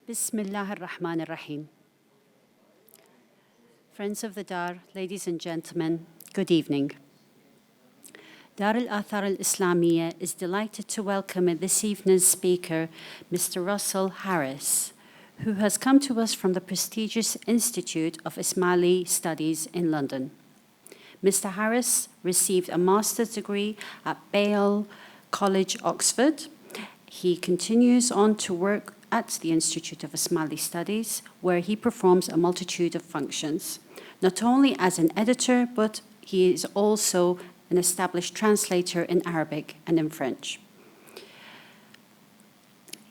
Bismillah ar-Rahman ar-Rahim. Friends of the Dar, ladies and gentlemen, good evening. Dar al-Athar al-Islamiyyah is delighted to welcome this evening's speaker, Mr. Russel Harris, who has come to us from the prestigious Institute of Ismaili Studies in London. Mr. Harris received a master's degree at Balliol College, Oxford. He continues on to work at the Institute of Ismaili Studies, where he performs a multitude of functions, not only as an editor, but he is also an established translator in Arabic and in French.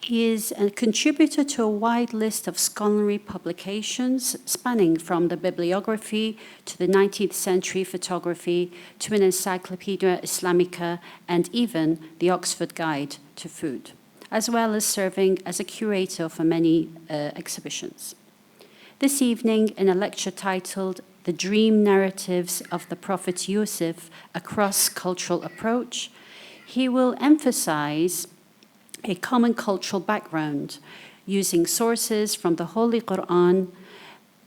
He is a contributor to a wide list of scholarly publications spanning from the bibliography to the 19th century photography to an Encyclopedia Islamica and even the Oxford Guide to Food, as well as serving as a curator for many exhibitions. This evening, in a lecture titled The Dream Narratives of the Prophet Yusuf, a Cross-Cultural Approach, he will emphasize a common cultural background using sources from the Holy Quran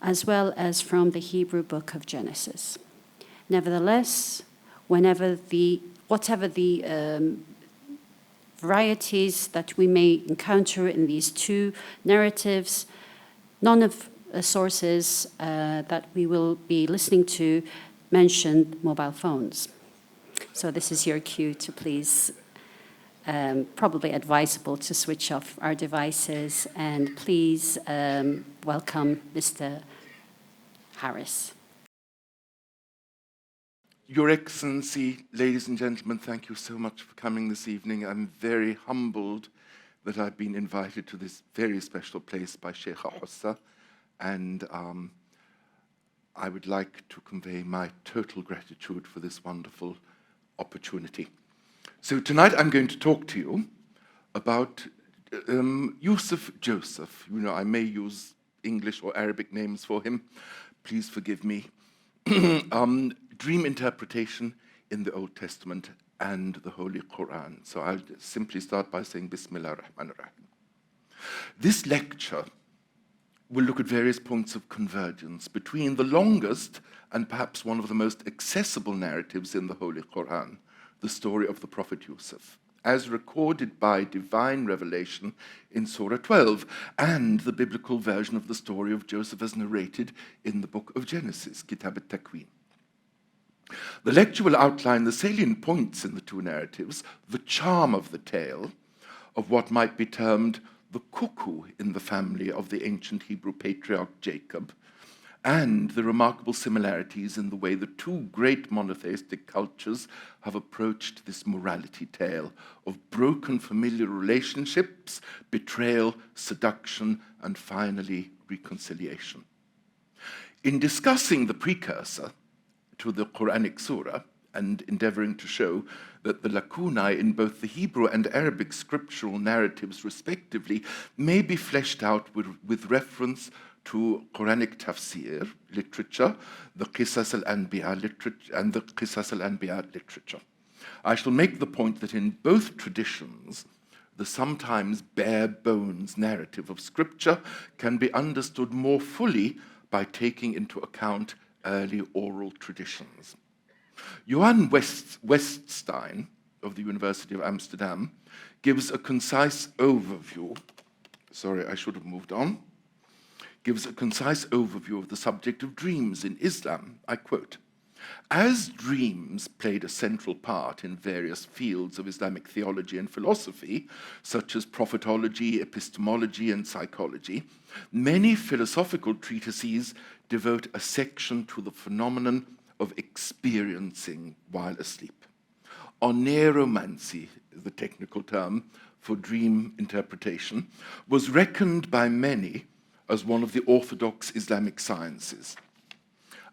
as well as from the Hebrew book of Genesis. Nevertheless, whatever the varieties that we may encounter in these two narratives, none of the sources that we will be listening to mention mobile phones. So this is your cue to please, probably advisable to switch off our devices, and please welcome Mr. Harris. Your Excellency, ladies and gentlemen, thank you so much for coming this evening. I'm very humbled that I've been invited to this very special place by Sheikh Hossa, and I would like to convey my total gratitude for this wonderful opportunity. So tonight I'm going to talk to you about Yusuf Joseph. You know, I may use English or Arabic names for him. Please forgive me. Dream interpretation in the Old Testament and the Holy Quran. So I'll simply start by saying Bismillah ar-Rahman ar-Rahim. This lecture will look at various points of convergence between the longest and perhaps one of the most accessible narratives in the Holy Quran, the story of the Prophet Yusuf, as recorded by divine revelation in Surah 12, and the biblical version of the story of Joseph as narrated in the book of Genesis, Kitab al-Takwin. The lecture will outline the salient points in the two narratives, the charm of the tale, of what might be termed the cuckoo in the family of the ancient Hebrew patriarch Jacob, and the remarkable similarities in the way the two great monotheistic cultures have approached this morality tale of broken familial relationships, betrayal, seduction, and finally reconciliation. In discussing the precursor to the Quranic surah and endeavoring to show that the lacunae in both the Hebrew and Arabic scriptural narratives respectively may be fleshed out with reference to Quranic tafsir literature, the Qisas al-Anbiya literature, and the Qisas al-Anbiya literature. I shall make the point that in both traditions, the sometimes bare bones narrative of scripture can be understood more fully by taking into account early oral traditions. Johan Weststein of the University of Amsterdam gives a concise overview. Sorry, I should have moved on. Gives a concise overview of the subject of dreams in Islam. I quote, "As dreams played a central part in various fields of Islamic theology and philosophy, such as prophetology, epistemology, and psychology, many philosophical treatises devote a section to the phenomenon of experiencing while asleep. Oneromancy, the technical term for dream interpretation, was reckoned by many as one of the orthodox Islamic sciences,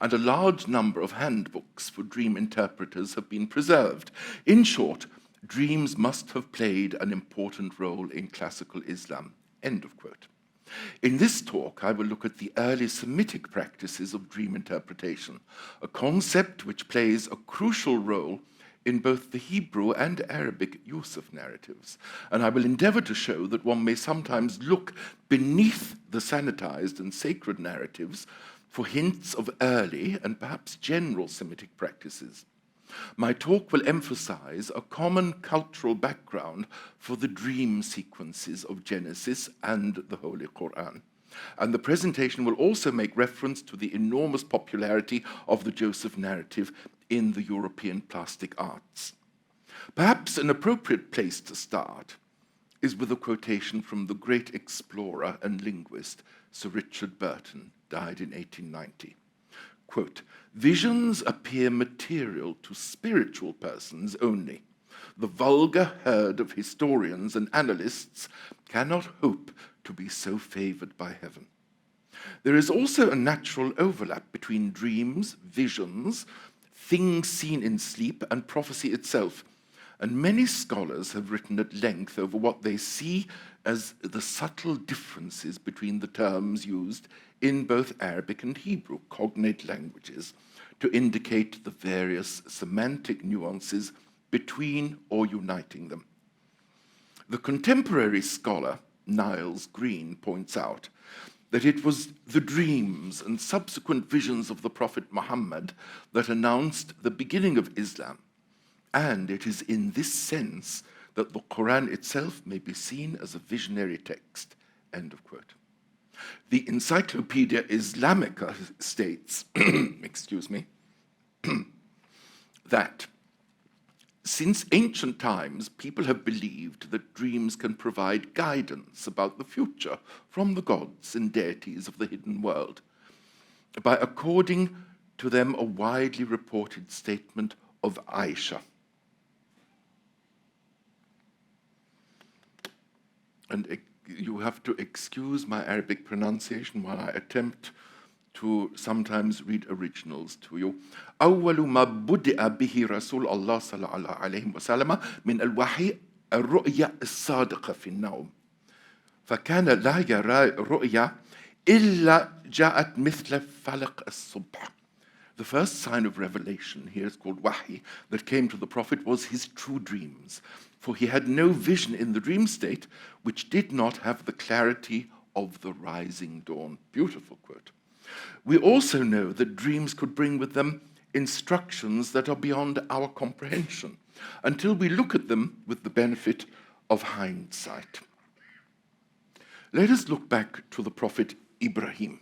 and a large number of handbooks for dream interpreters have been preserved. In short, dreams must have played an important role in classical Islam." End of quote. In this talk, I will look at the early Semitic practices of dream interpretation, a concept which plays a crucial role in both the Hebrew and Arabic Yusuf narratives, and I will endeavor to show that one may sometimes look beneath the sanitized and sacred narratives for hints of early and perhaps general Semitic practices. My talk will emphasize a common cultural background for the dream sequences of Genesis and the Holy Quran. And the presentation will also make reference to the enormous popularity of the Joseph narrative in the European plastic arts. Perhaps an appropriate place to start is with a quotation from the great explorer and linguist Sir Richard Burton, died in 1890. Quote, "Visions appear material to spiritual persons only. The vulgar herd of historians and analysts cannot hope to be so favored by heaven. There is also a natural overlap between dreams, visions, things seen in sleep, and prophecy itself, and many scholars have written at length over what they see as the subtle differences between the terms used in both Arabic and Hebrew, cognate languages, to indicate the various semantic nuances between or uniting them. The contemporary scholar, Niles Green, points out that it was the dreams and subsequent visions of the Prophet Muhammad that announced the beginning of Islam, and it is in this sense that the Quran itself may be seen as a visionary text." End of quote. The Encyclopedia Islamica states, excuse me, that since ancient times, people have believed that dreams can provide guidance about the future from the gods and deities of the hidden world, by according to them a widely reported statement of Aisha. And you have to excuse my Arabic pronunciation while I attempt to sometimes read originals to you. أول ما بدأ به رسول الله صلى الله عليه وسلم من الوحي الرؤيا الصادقة في النوم فكان لا يرى رؤيا إلا جاءت مثل فلق الصبح. The first sign of revelation, here is called wahi, that came to the Prophet was his true dreams, for he had no vision in the dream state which did not have the clarity of the rising dawn. Beautiful quote. We also know that dreams could bring with them instructions that are beyond our comprehension, until we look at them with the benefit of hindsight. Let us look back to the Prophet Ibrahim.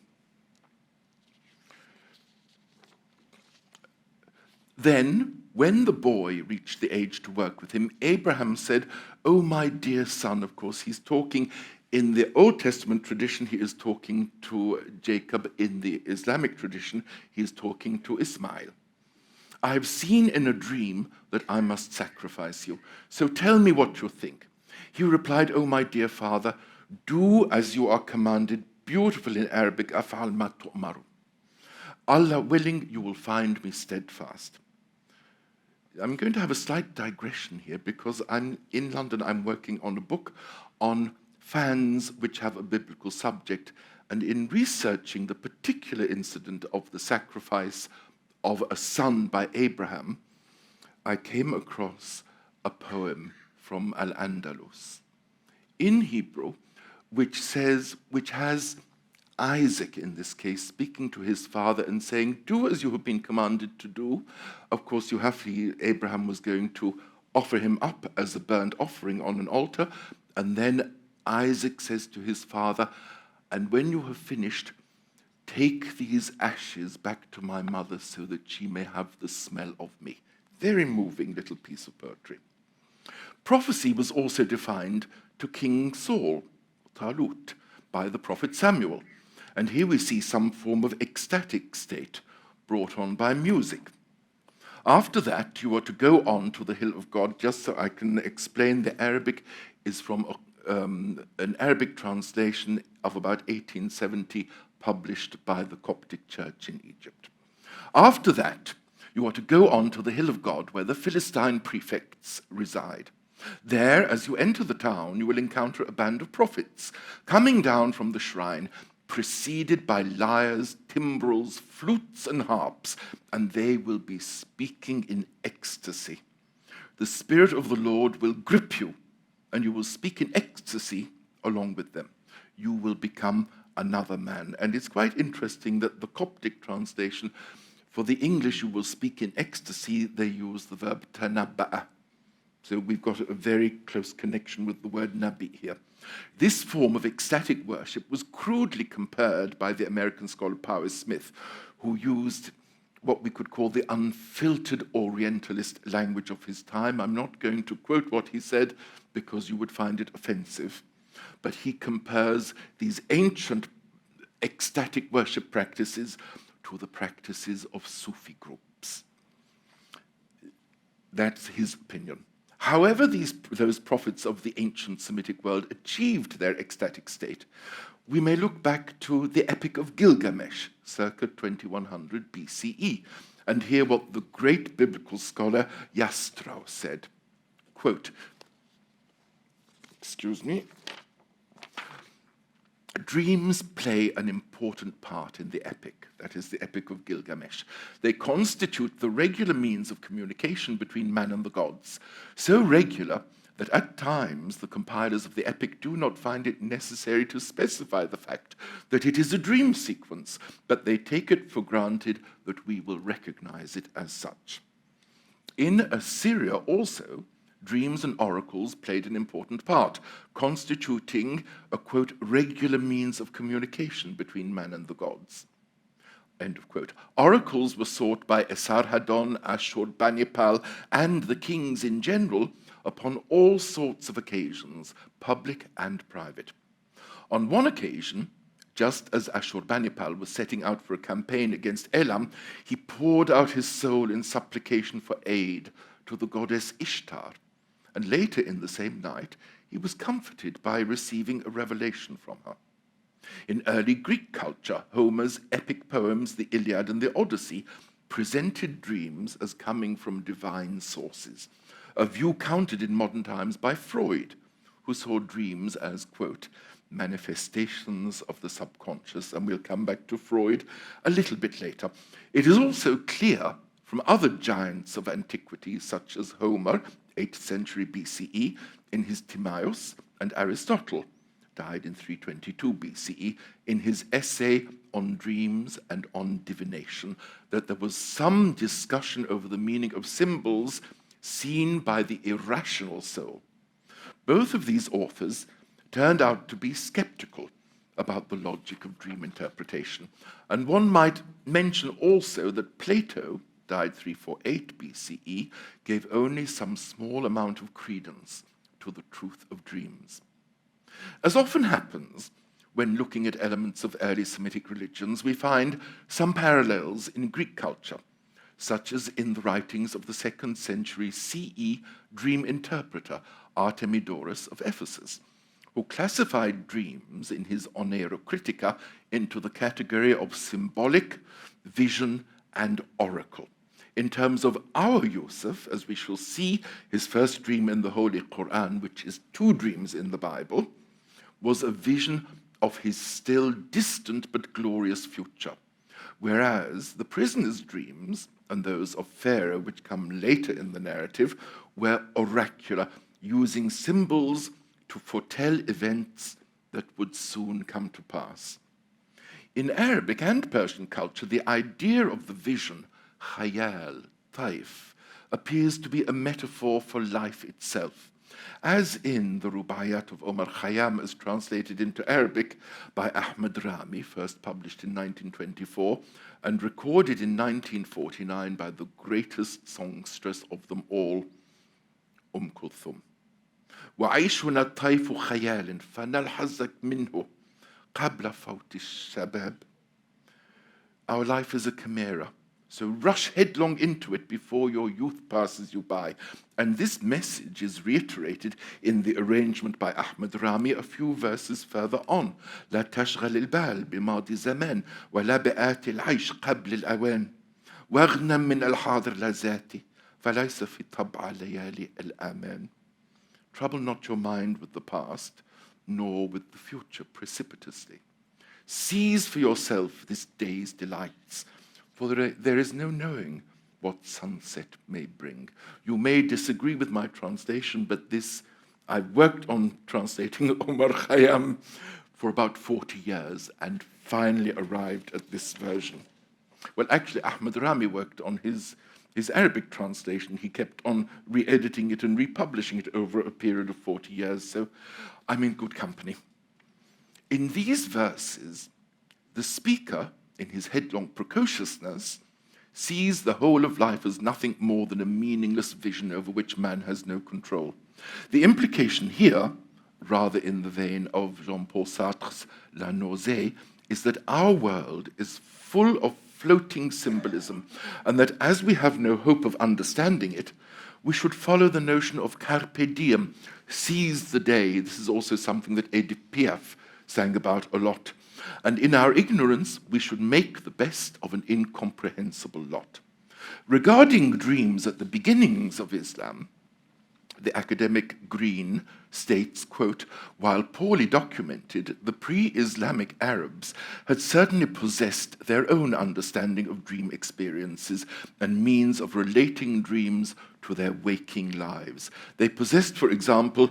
Then, when the boy reached the age to work with him, Abraham said, "Oh, my dear son," of course, he's talking in the Old Testament tradition, he is talking to Jacob. In the Islamic tradition, he is talking to Ismail. "I have seen in a dream that I must sacrifice you. So tell me what you think." He replied, "Oh, my dear father, do as you are commanded." Beautiful in Arabic, "Af'al ma tu'maru." "Allah willing, you will find me steadfast." I'm going to have a slight digression here because in London, I'm working on a book on fans which have a biblical subject, and in researching the particular incident of the sacrifice of a son by Abraham, I came across a poem from Al-Andalus in Hebrew, which has Isaac, in this case, speaking to his father and saying, "Do as you have been commanded to do." Of course, Abraham was going to offer him up as a burnt offering on an altar, and then Isaac says to his father, "And when you have finished, take these ashes back to my mother so that she may have the smell of me." Very moving little piece of poetry. Prophecy was also defined to King Saul, Talut, by the prophet Samuel. And here we see some form of ecstatic state brought on by music. After that, you are to go on to the hill of God. Just so I can explain, the Arabic is from an Arabic translation of about 1870, published by the Coptic Church in Egypt. After that, you are to go on to the hill of God, where the Philistine prefects reside. There, as you enter the town, you will encounter a band of prophets coming down from the shrine, preceded by lyres, timbrels, flutes, and harps, and they will be speaking in ecstasy. the Spirit of the Lord will grip you, and you will speak in ecstasy along with them. You will become another man. And it's quite interesting that the Coptic translation, for the English, you will speak in ecstasy, they use the verb tanabba'a. So we've got a very close connection with the word nabi here. This form of ecstatic worship was crudely compared by the American scholar Powers Smith, who used what we could call the unfiltered Orientalist language of his time. I'm not going to quote what he said because you would find it offensive, but he compares these ancient ecstatic worship practices to the practices of Sufi groups. That's his opinion. However, those prophets of the ancient Semitic world achieved their ecstatic state, we may look back to the Epic of Gilgamesh, circa 2100 BCE, and hear what the great biblical scholar Jastrow said. Quote, dreams play an important part in the epic, that is the Epic of Gilgamesh. They constitute the regular means of communication between man and the gods, so regular that at times the compilers of the epic do not find it necessary to specify the fact that it is a dream sequence, but they take it for granted that we will recognize it as such. In Assyria also, dreams and oracles played an important part, constituting a, quote, regular means of communication between man and the gods. End of quote. Oracles were sought by Esarhaddon, Ashurbanipal, and the kings in general upon all sorts of occasions, public and private. On one occasion, just as Ashurbanipal was setting out for a campaign against Elam, he poured out his soul in supplication for aid to the goddess Ishtar. And later in the same night, he was comforted by receiving a revelation from her. In early Greek culture, Homer's epic poems, the Iliad and the Odyssey, presented dreams as coming from divine sources, a view countered in modern times by Freud, who saw dreams as, quote, manifestations of the subconscious, and we'll come back to Freud a little bit later. It is also clear from other giants of antiquity, such as Homer, 8th century BCE, in his Timaeus, and Aristotle, died in 322 BCE, in his essay on dreams and on divination, that there was some discussion over the meaning of symbols seen by the irrational soul. Both of these authors turned out to be skeptical about the logic of dream interpretation. And one might mention also that Plato, died 348 BCE, gave only some small amount of credence to the truth of dreams. As often happens when looking at elements of early Semitic religions, we find some parallels in Greek culture, such as in the writings of the 2nd century CE dream interpreter Artemidorus of Ephesus, who classified dreams in his Onerocritica into the category of symbolic, vision, and oracle. In terms of our Yusuf, as we shall see, his first dream in the Holy Quran, which is 2 dreams in the Bible, was a vision of his still distant but glorious future, whereas the prisoner's dreams and those of Pharaoh, which come later in the narrative, were oracular, using symbols to foretell events that would soon come to pass. In Arabic and Persian culture, the idea of the vision, khayal, taif, appears to be a metaphor for life itself, as in the Rubaiyat of Omar Khayyam, as translated into Arabic by Ahmad Rami, first published in 1924, and recorded in 1949 by the greatest songstress of them all, Kulthum. وعيشنا طيف خيال فنلحظك منه قبل فوت الشباب. Our life is a chimera, so rush headlong into it before your youth passes you by. And this message is reiterated in the arrangement by Ahmad Rami a few verses further on. لا تشغل البال بماضي زمان ولا بآت العيش قبل الأوان واغنم من الحاضر لذاتي فليس في طبع ليالي الآمان. Trouble not your mind with the past, nor with the future precipitously. Seize for yourself this day's delights, for there is no knowing what sunset may bring. You may disagree with my translation, but this, I've worked on translating Omar Khayyam for about 40 years and finally arrived at this version. Well, actually, Ahmed Rami worked on his Arabic translation. He kept on re-editing it and republishing it over a period of 40 years, so I'm in good company. In these verses, the speaker, in his headlong precociousness, sees the whole of life as nothing more than a meaningless vision over which man has no control. The implication here, rather in the vein of Jean-Paul Sartre's La Nausée, is that our world is full of floating symbolism, and that as we have no hope of understanding it, we should follow the notion of carpe diem, seize the day. This is also something that Edith Piaf sang about a lot. And in our ignorance, we should make the best of an incomprehensible lot. Regarding dreams at the beginnings of Islam, the academic Green states, quote, while poorly documented, the pre-Islamic Arabs had certainly possessed their own understanding of dream experiences and means of relating dreams to their waking lives. They possessed, for example,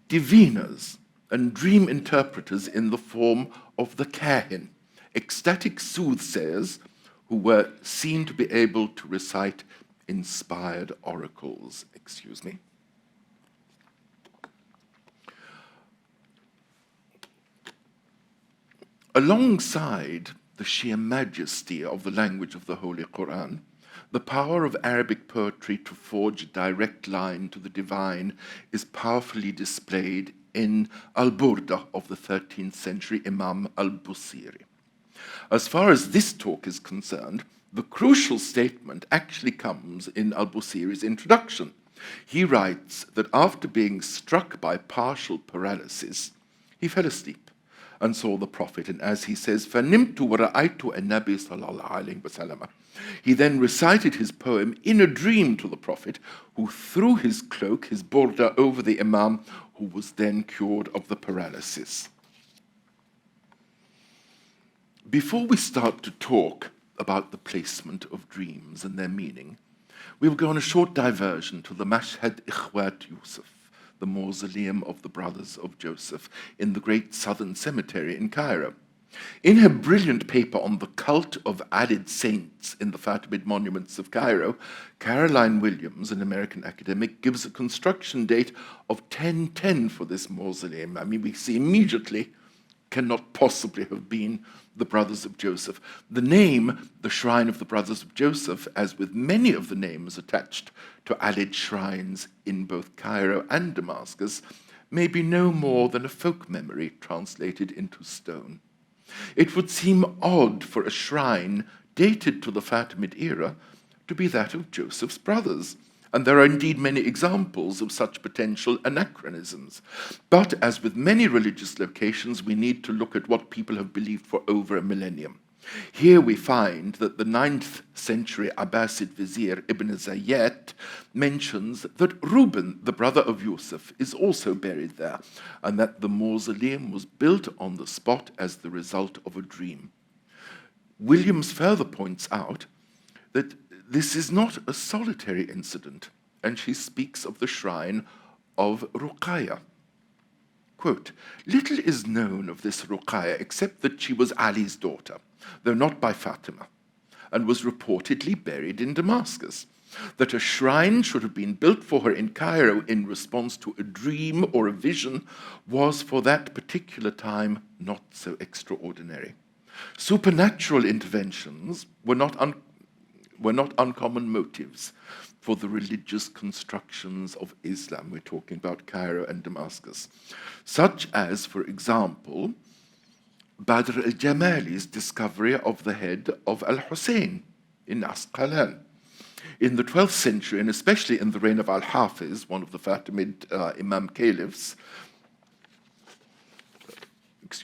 diviners and dream interpreters in the form of the kahin, ecstatic soothsayers who were seen to be able to recite inspired oracles. Excuse me. Alongside the sheer majesty of the language of the Holy Quran, the power of Arabic poetry to forge a direct line to the divine is powerfully displayed in Al-Burda of the 13th century Imam al-Busiri. As far as this talk is concerned, the crucial statement actually comes in al-Busiri's introduction. He writes that after being struck by partial paralysis, he fell asleep and saw the Prophet, and as he says, فَنِمْتُ وَرَأَيْتُ النَّبِي صَلَّى اللَّهُ عَلَيْهِ وَسَلَّمَ. He then recited his poem in a dream to the Prophet, who threw his cloak, his burda, over the Imam, who was then cured of the paralysis. Before we start to talk about the placement of dreams and their meaning, we will go on a short diversion to the Mashhad Ikhwat Yusuf, the mausoleum of the brothers of Joseph, in the great southern cemetery in Cairo. In her brilliant paper on the cult of added saints in the Fatimid monuments of Cairo, Caroline Williams, an American academic, gives a construction date of 1010 for this mausoleum. I mean, we see immediately cannot possibly have been the brothers of Joseph. The name, the Shrine of the Brothers of Joseph, as with many of the names attached to alleged shrines in both Cairo and Damascus, may be no more than a folk memory translated into stone. It would seem odd for a shrine dated to the Fatimid era to be that of Joseph's brothers, and there are indeed many examples of such potential anachronisms. But as with many religious locations, we need to look at what people have believed for over a millennium. Here we find that the 9th century Abbasid vizier Ibn Zayyat mentions that Reuben, the brother of Yusuf, is also buried there, and that the mausoleum was built on the spot as the result of a dream. Williams further points out that this is not a solitary incident, and she speaks of the shrine of Ruqayya. Quote, little is known of this Ruqayya except that she was Ali's daughter, though not by Fatima, and was reportedly buried in Damascus. That a shrine should have been built for her in Cairo in response to a dream or a vision was for that particular time not so extraordinary. Supernatural interventions were not uncommon motives for the religious constructions of Islam. We're talking about Cairo and Damascus, such as, for example, Badr al-Jamali's discovery of the head of al-Hussein in Asqalan. In the 12th century, and especially in the reign of al-Hafiz, one of the Fatimid Imam Caliphs,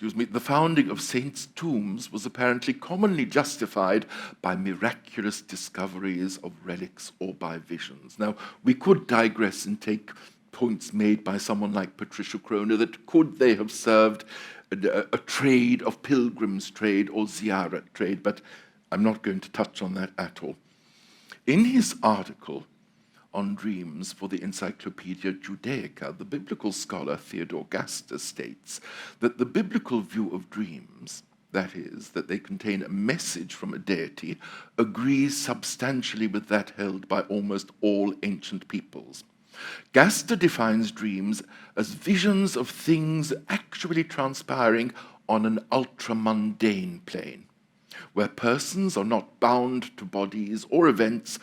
the founding of saints' tombs was apparently commonly justified by miraculous discoveries of relics or by visions. Now, we could digress and take points made by someone like Patricia Kroner that could they have served a trade of pilgrims trade or ziyarat trade, but I'm not going to touch on that at all. In his article on dreams for the Encyclopedia Judaica, the biblical scholar Theodore Gaster states that the biblical view of dreams, that is, that they contain a message from a deity, agrees substantially with that held by almost all ancient peoples. Gaster defines dreams as visions of things actually transpiring on an ultra-mundane plane, where persons are not bound to bodies or events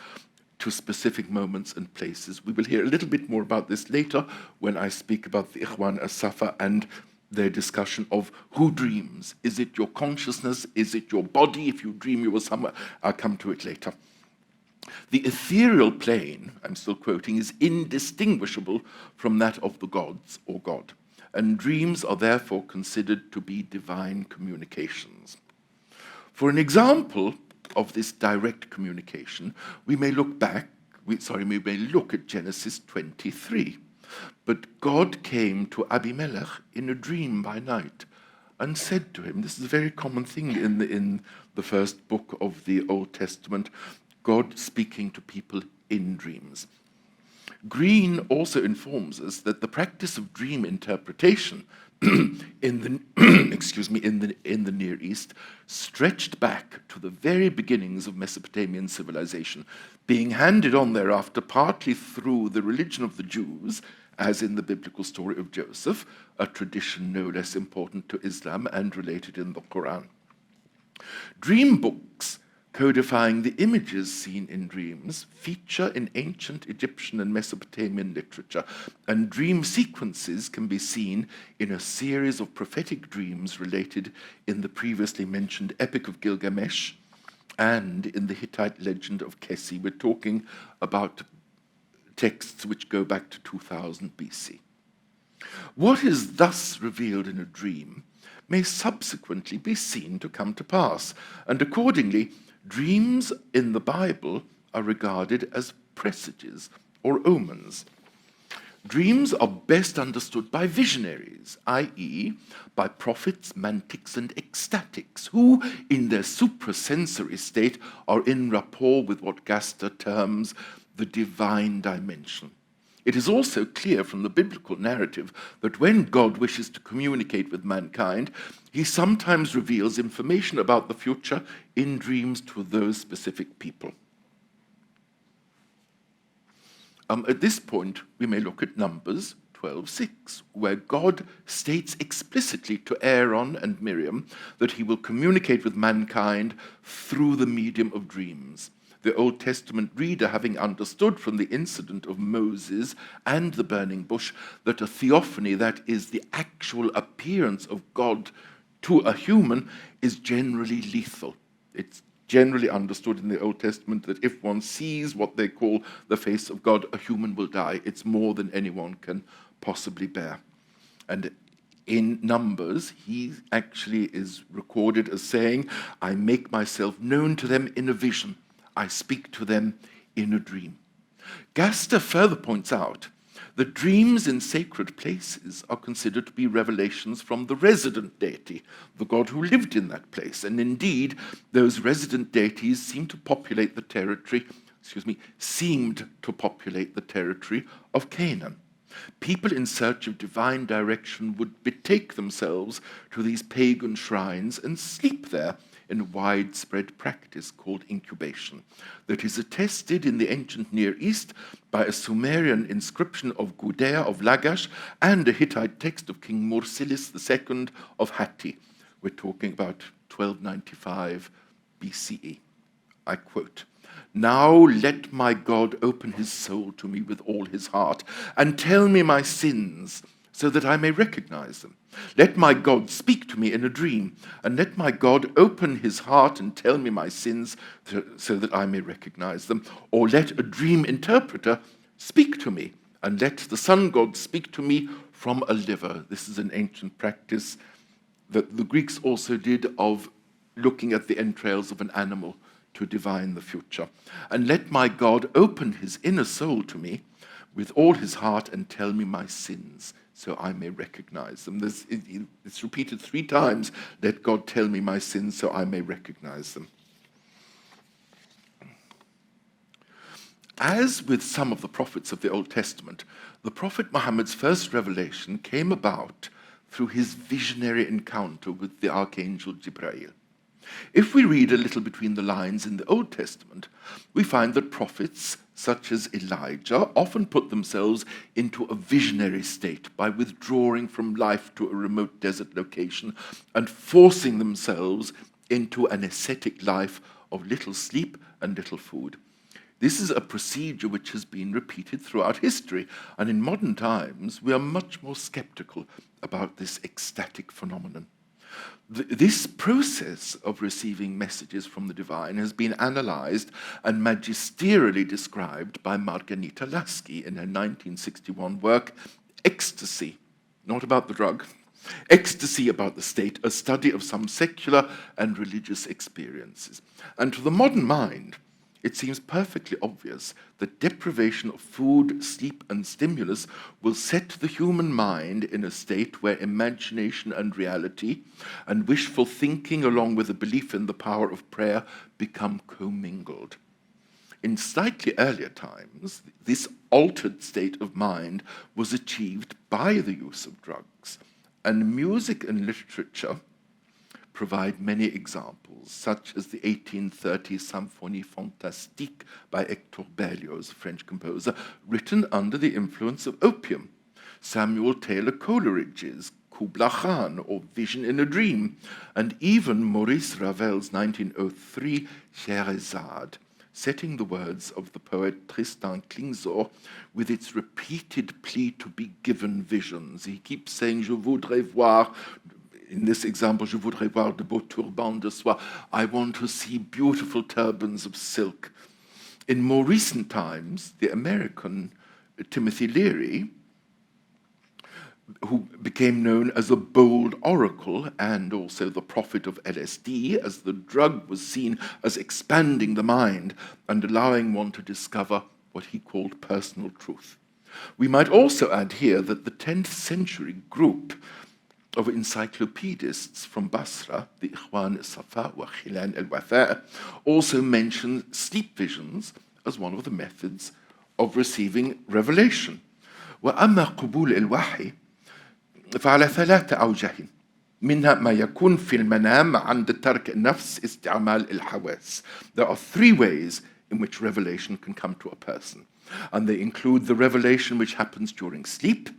to specific moments and places. We will hear a little bit more about this later when I speak about the Ikhwan as-Safa and their discussion of who dreams. Is it your consciousness? Is it your body? If you dream you were somewhere, I'll come to it later. The ethereal plane, I'm still quoting, is indistinguishable from that of the gods or God, and dreams are therefore considered to be divine communications. For an example of this direct communication, we may look at Genesis 23. But God came to Abimelech in a dream by night and said to him, this is a very common thing in the first book of the Old Testament, God speaking to people in dreams. Green also informs us that the practice of dream interpretation in the Near East stretched back to the very beginnings of Mesopotamian civilization, being handed on thereafter partly through the religion of the Jews, as in the biblical story of Joseph, a tradition no less important to Islam and related in the Quran. Dream books codifying the images seen in dreams feature in ancient Egyptian and Mesopotamian literature, and dream sequences can be seen in a series of prophetic dreams related in the previously mentioned Epic of Gilgamesh and in the Hittite legend of Kessi. We're talking about texts which go back to 2000 BC. What is thus revealed in a dream may subsequently be seen to come to pass, and accordingly, dreams in the Bible are regarded as presages or omens. Dreams are best understood by visionaries, i.e., by prophets, mantics, and ecstatics, who, in their suprasensory state, are in rapport with what Gaster terms the divine dimension. It is also clear from the biblical narrative that when God wishes to communicate with mankind, he sometimes reveals information about the future in dreams to those specific people. At this point, we may look at Numbers 12:6, where God states explicitly to Aaron and Miriam that he will communicate with mankind through the medium of dreams. The Old Testament reader, having understood from the incident of Moses and the burning bush that a theophany, that is, the actual appearance of God to a human, is generally lethal. It's generally understood in the Old Testament that if one sees what they call the face of God, a human will die. It's more than anyone can possibly bear. And in Numbers, he actually is recorded as saying, I make myself known to them in a vision. I speak to them in a dream. Gaster further points out that dreams in sacred places are considered to be revelations from the resident deity, the god who lived in that place. And indeed, those resident deities seemed to populate the territory of Canaan. People in search of divine direction would betake themselves to these pagan shrines and sleep there in a widespread practice called incubation that is attested in the ancient Near East by a Sumerian inscription of Gudea of Lagash and a Hittite text of King Mursilis II of Hatti. We're talking about 1295 BCE. I quote, Now let my God open his soul to me with all his heart and tell me my sins so that I may recognize them. Let my God speak to me in a dream, and let my God open his heart and tell me my sins so that I may recognize them. Or let a dream interpreter speak to me, and let the sun god speak to me from a liver. This is an ancient practice that the Greeks also did of looking at the entrails of an animal to divine the future. And let my God open his inner soul to me with all his heart and tell me my sins, so I may recognize them. It's repeated 3 times, let God tell me my sins so I may recognize them. As with some of the prophets of the Old Testament, the Prophet Muhammad's first revelation came about through his visionary encounter with the Archangel Jibreel. If we read a little between the lines in the Old Testament, we find that prophets such as Elijah often put themselves into a visionary state by withdrawing from life to a remote desert location and forcing themselves into an ascetic life of little sleep and little food. This is a procedure which has been repeated throughout history, and in modern times we are much more skeptical about this ecstatic phenomenon. This process of receiving messages from the divine has been analyzed and magisterially described by Margarita Lasky in her 1961 work, Ecstasy, not about the drug, Ecstasy about the state, a study of some secular and religious experiences. And to the modern mind, it seems perfectly obvious that deprivation of food, sleep, and stimulus will set the human mind in a state where imagination and reality and wishful thinking, along with a belief in the power of prayer, become commingled. In slightly earlier times, this altered state of mind was achieved by the use of drugs, and music and literature provide many examples, such as the 1830 Symphonie Fantastique by Hector Berlioz, French composer, written under the influence of opium, Samuel Taylor Coleridge's Kubla Khan, or Vision in a Dream, and even Maurice Ravel's 1903 Scheherazade, setting the words of the poet Tristan Klingsor with its repeated plea to be given visions. He keeps saying, je voudrais voir, in this example, je voudrais voir de beaux turbans de soie. I want to see beautiful turbans of silk. In more recent times, the American Timothy Leary, who became known as a bold oracle and also the prophet of LSD, as the drug was seen as expanding the mind and allowing one to discover what he called personal truth. We might also add here that the 10th century group of encyclopedists from Basra, the Ikhwan al-Safa wa Khilan al-Wafa, also mention sleep visions as one of the methods of receiving revelation. وأما قبول الوحي فعلى 3 أوجه منها ما يكون في المنام عند ترك النفس استعمال الحواس. There are 3 ways in which revelation can come to a person, and they include the revelation which happens during sleep,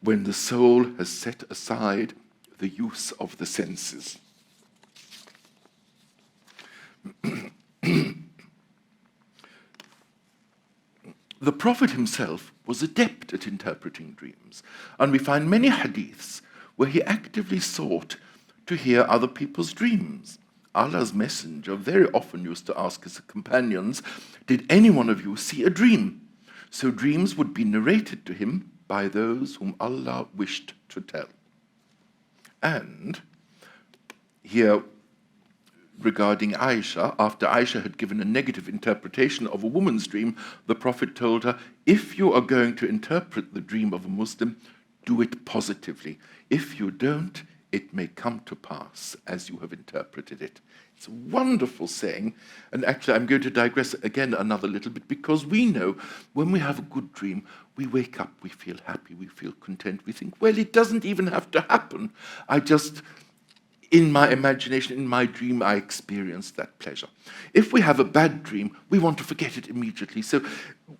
when the soul has set aside the use of the senses. The Prophet himself was adept at interpreting dreams, and we find many hadiths where he actively sought to hear other people's dreams. Allah's messenger very often used to ask his companions, did any one of you see a dream? So dreams would be narrated to him by those whom Allah wished to tell. And here, regarding Aisha, after Aisha had given a negative interpretation of a woman's dream, the Prophet told her, if you are going to interpret the dream of a Muslim, do it positively. If you don't, it may come to pass as you have interpreted it. It's a wonderful saying, and actually I'm going to digress again another little bit, because we know when we have a good dream, we wake up, we feel happy, we feel content, we think, well, it doesn't even have to happen. In my imagination, in my dream, I experienced that pleasure. If we have a bad dream, we want to forget it immediately. So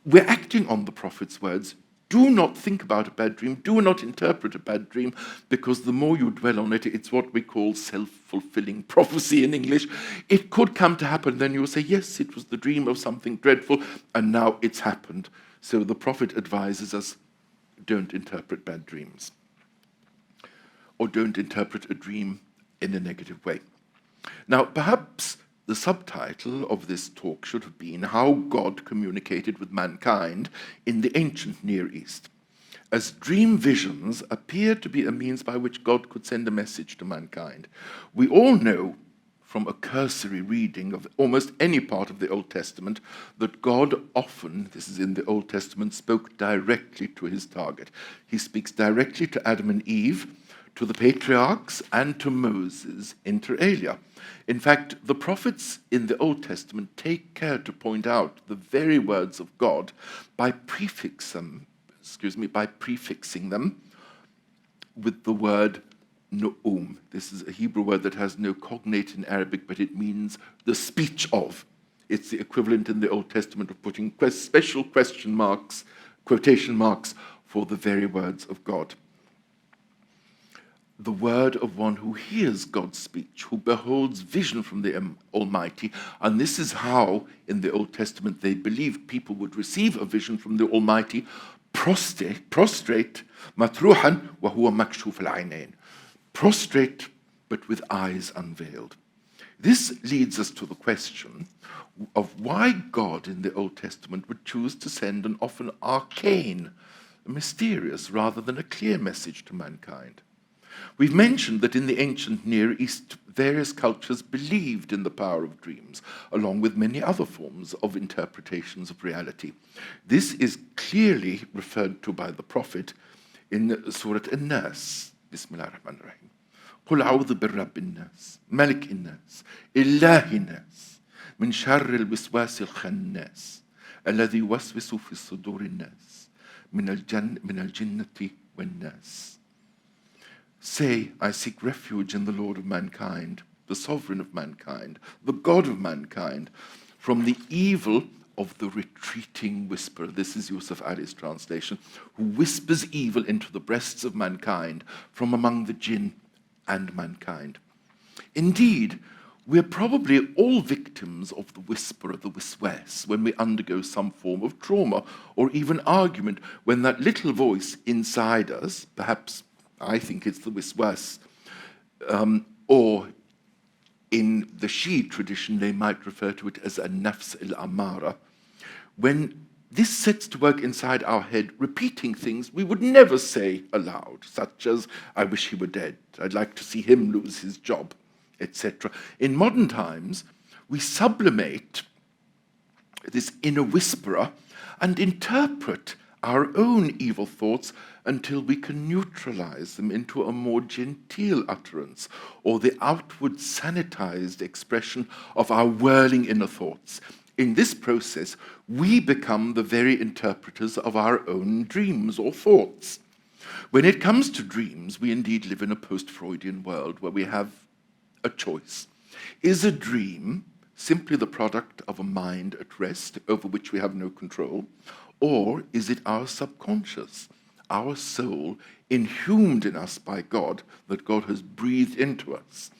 we're acting on the Prophet's words. Do not think about a bad dream. Do not interpret a bad dream, because the more you dwell on it, it's what we call self-fulfilling prophecy in English. It could come to happen, then you will say, yes, it was the dream of something dreadful, and now it's happened. So the Prophet advises us, don't interpret bad dreams, or don't interpret a dream in a negative way. Now, perhaps the subtitle of this talk should have been How God Communicated with Mankind in the Ancient Near East, as dream visions appear to be a means by which God could send a message to mankind. We all know from a cursory reading of almost any part of the Old Testament that God often, this is in the Old Testament, spoke directly to his target. He speaks directly to Adam and Eve to the patriarchs and to Moses inter alia. In fact, the prophets in the Old Testament take care to point out the very words of God by prefixing them with the word nu'um. This is a Hebrew word that has no cognate in Arabic, but it means the speech of. It's the equivalent in the Old Testament of putting special question marks, quotation marks, for the very words of God. The word of one who hears God's speech, who beholds vision from the Almighty. And this is how, in the Old Testament, they believed people would receive a vision from the Almighty, prostrate, matruhan wa huwa makshuf al-aynayn. Prostrate, but with eyes unveiled. This leads us to the question of why God in the Old Testament would choose to send an often arcane, mysterious, rather than a clear message to mankind. We've mentioned that in the ancient Near East, various cultures believed in the power of dreams, along with many other forms of interpretations of reality. This is clearly referred to by the Prophet in Surah An-Nas. Bismillah ar-Rahman ar-Rahim. قل أعوذ برب الناس ملك الناس إله الناس من شر الوسواس الخناس الذي يوسوس في صدور الناس من الجنة والناس. Say, I seek refuge in the Lord of mankind, the sovereign of mankind, the God of mankind, from the evil of the retreating whisperer. This is Yusuf Ali's translation, who whispers evil into the breasts of mankind from among the jinn and mankind. Indeed, we're probably all victims of the whisperer, the wiswas, when we undergo some form of trauma or even argument, when that little voice inside us, perhaps I think it's the wiswas, or in the Shia tradition, they might refer to it as a nafs al-amara. When this sets to work inside our head, repeating things we would never say aloud, such as, I wish he were dead, I'd like to see him lose his job, etc. In modern times, we sublimate this inner whisperer and interpret our own evil thoughts until we can neutralize them into a more genteel utterance, or the outward sanitized expression of our whirling inner thoughts. In this process, we become the very interpreters of our own dreams or thoughts. When it comes to dreams, we indeed live in a post-Freudian world where we have a choice. Is a dream simply the product of a mind at rest over which we have no control, or is it our subconscious, our soul, inhumed in us by God, that God has breathed into us,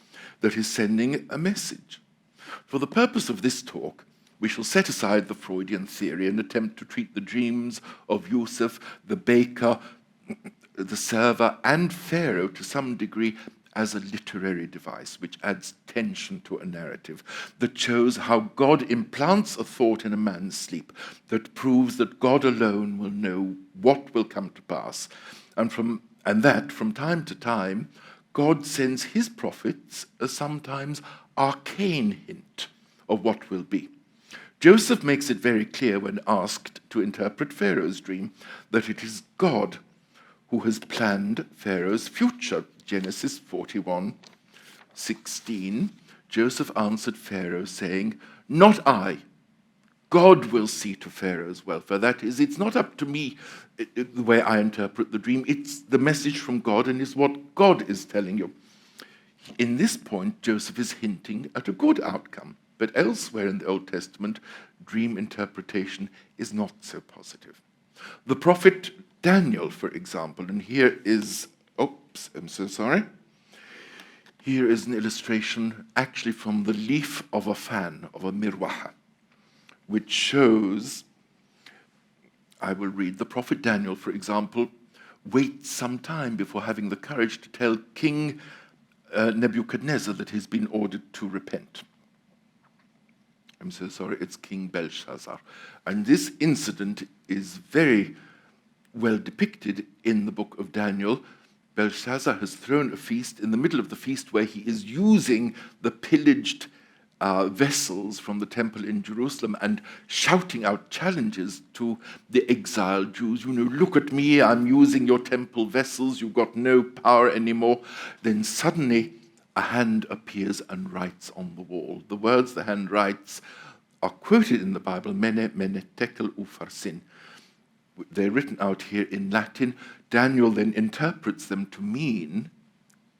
that is sending a message? For the purpose of this talk, we shall set aside the Freudian theory and attempt to treat the dreams of Yusuf, the baker, the server, and Pharaoh to some degree as a literary device which adds tension to a narrative, that shows how God implants a thought in a man's sleep, that proves that God alone will know what will come to pass, and that from time to time God sends his prophets a sometimes arcane hint of what will be. Joseph makes it very clear when asked to interpret Pharaoh's dream that it is God who has planned Pharaoh's future. Genesis 41:16. Joseph answered Pharaoh, saying, "Not I. God will see to Pharaoh's welfare." That is, it's not up to me the way I interpret the dream. It's the message from God, and it's what God is telling you. In this point, Joseph is hinting at a good outcome. But elsewhere in the Old Testament, dream interpretation is not so positive. The prophet Daniel, for example, and here is, I'm so sorry. Here is an illustration actually from the leaf of a fan, of a mirwaha, which shows, I will read, the prophet Daniel, for example, waits some time before having the courage to tell King Nebuchadnezzar that he's been ordered to repent. I'm so sorry, it's King Belshazzar. And this incident is very well depicted in the book of Daniel. Belshazzar has thrown a feast in the middle of the feast where he is using the pillaged vessels from the temple in Jerusalem and shouting out challenges to the exiled Jews. Look at me, I'm using your temple vessels, you've got no power anymore. Then suddenly a hand appears and writes on the wall. The words the hand writes are quoted in the Bible, mene, mene, tekel, ufarsin. They're written out here in Latin. Daniel then interprets them to mean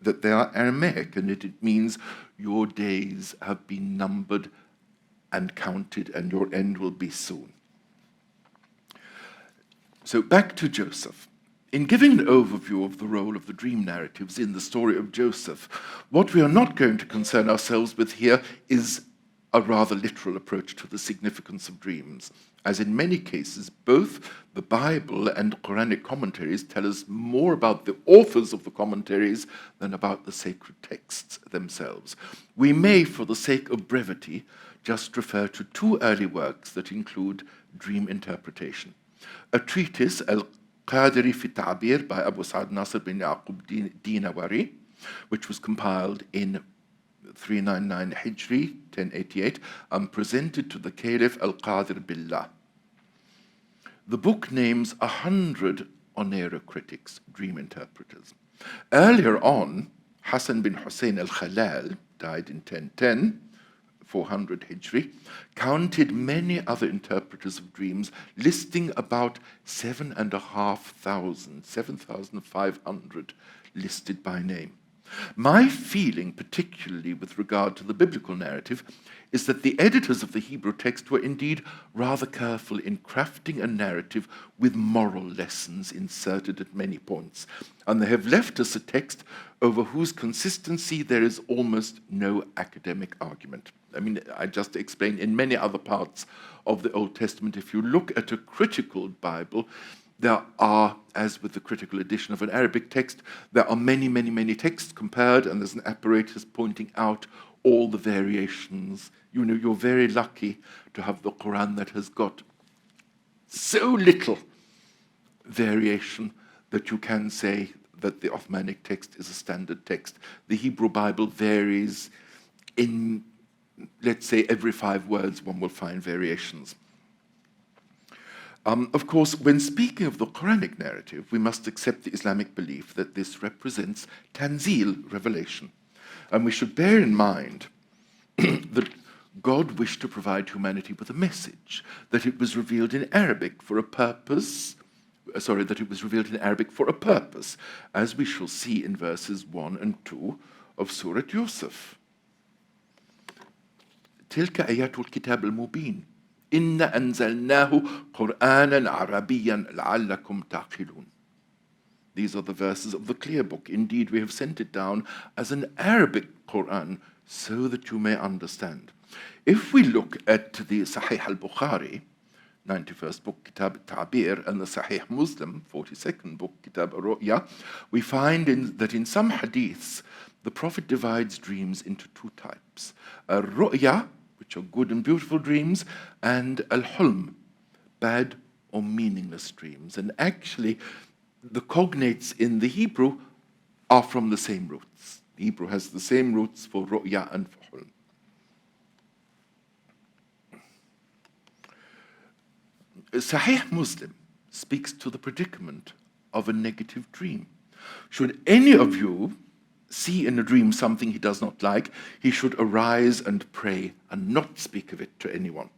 that they are Aramaic, and it means your days have been numbered and counted, and your end will be soon. So back to Joseph. In giving an overview of the role of the dream narratives in the story of Joseph, what we are not going to concern ourselves with here is a rather literal approach to the significance of dreams, as in many cases, both the Bible and Quranic commentaries tell us more about the authors of the commentaries than about the sacred texts themselves. We may, for the sake of brevity, just refer to two early works that include dream interpretation. A treatise, al-Qadiri fi Ta'bir, by Abu Sa'd Nasr bin Yaqub Dinawari, which was compiled in 399 Hijri, 1088, and presented to the Caliph al-Qadir Billah. The book names 100 Onera critics, dream interpreters. Earlier on, Hassan bin Hussein al-Khalal, died in 1010, 400 Hijri, counted many other interpreters of dreams, listing about 7,500 listed by name. My feeling, particularly with regard to the biblical narrative, is that the editors of the Hebrew text were indeed rather careful in crafting a narrative with moral lessons inserted at many points, and they have left us a text over whose consistency there is almost no academic argument. I mean, I just explained in many other parts of the Old Testament, if you look at a critical Bible, there are, as with the critical edition of an Arabic text, there are many, many, many texts compared, and there's an apparatus pointing out all the variations. You're very lucky to have the Quran that has got so little variation that you can say that the Uthmanic text is a standard text. The Hebrew Bible varies in, let's say, every 5 words one will find variations. Of course, when speaking of the Quranic narrative, we must accept the Islamic belief that this represents tanzil, revelation. And we should bear in mind that God wished to provide humanity with a message, that it was revealed in Arabic for a purpose, as we shall see in verses 1 and 2 of Surah Yusuf. تلك آيات الكتاب المبين إنا أنزلناه قرآنا عربيا لعلكم تعقلون. These are the verses of the clear book. Indeed, we have sent it down as an Arabic Quran so that you may understand. If we look at the Sahih al-Bukhari, 91st book, Kitab al-Ta'bir, and the Sahih Muslim, 42nd book, Kitab al-Ru'ya, we find that in some hadiths, the Prophet divides dreams into 2 types. Al-Ru'ya, which are good and beautiful dreams, and al-Hulm, bad or meaningless dreams. And actually, the cognates in the Hebrew are from the same roots. The Hebrew has the same roots for Ru'ya and for Hulm. Sahih Muslim speaks to the predicament of a negative dream. Should any of you see in a dream something he does not like, he should arise and pray and not speak of it to anyone.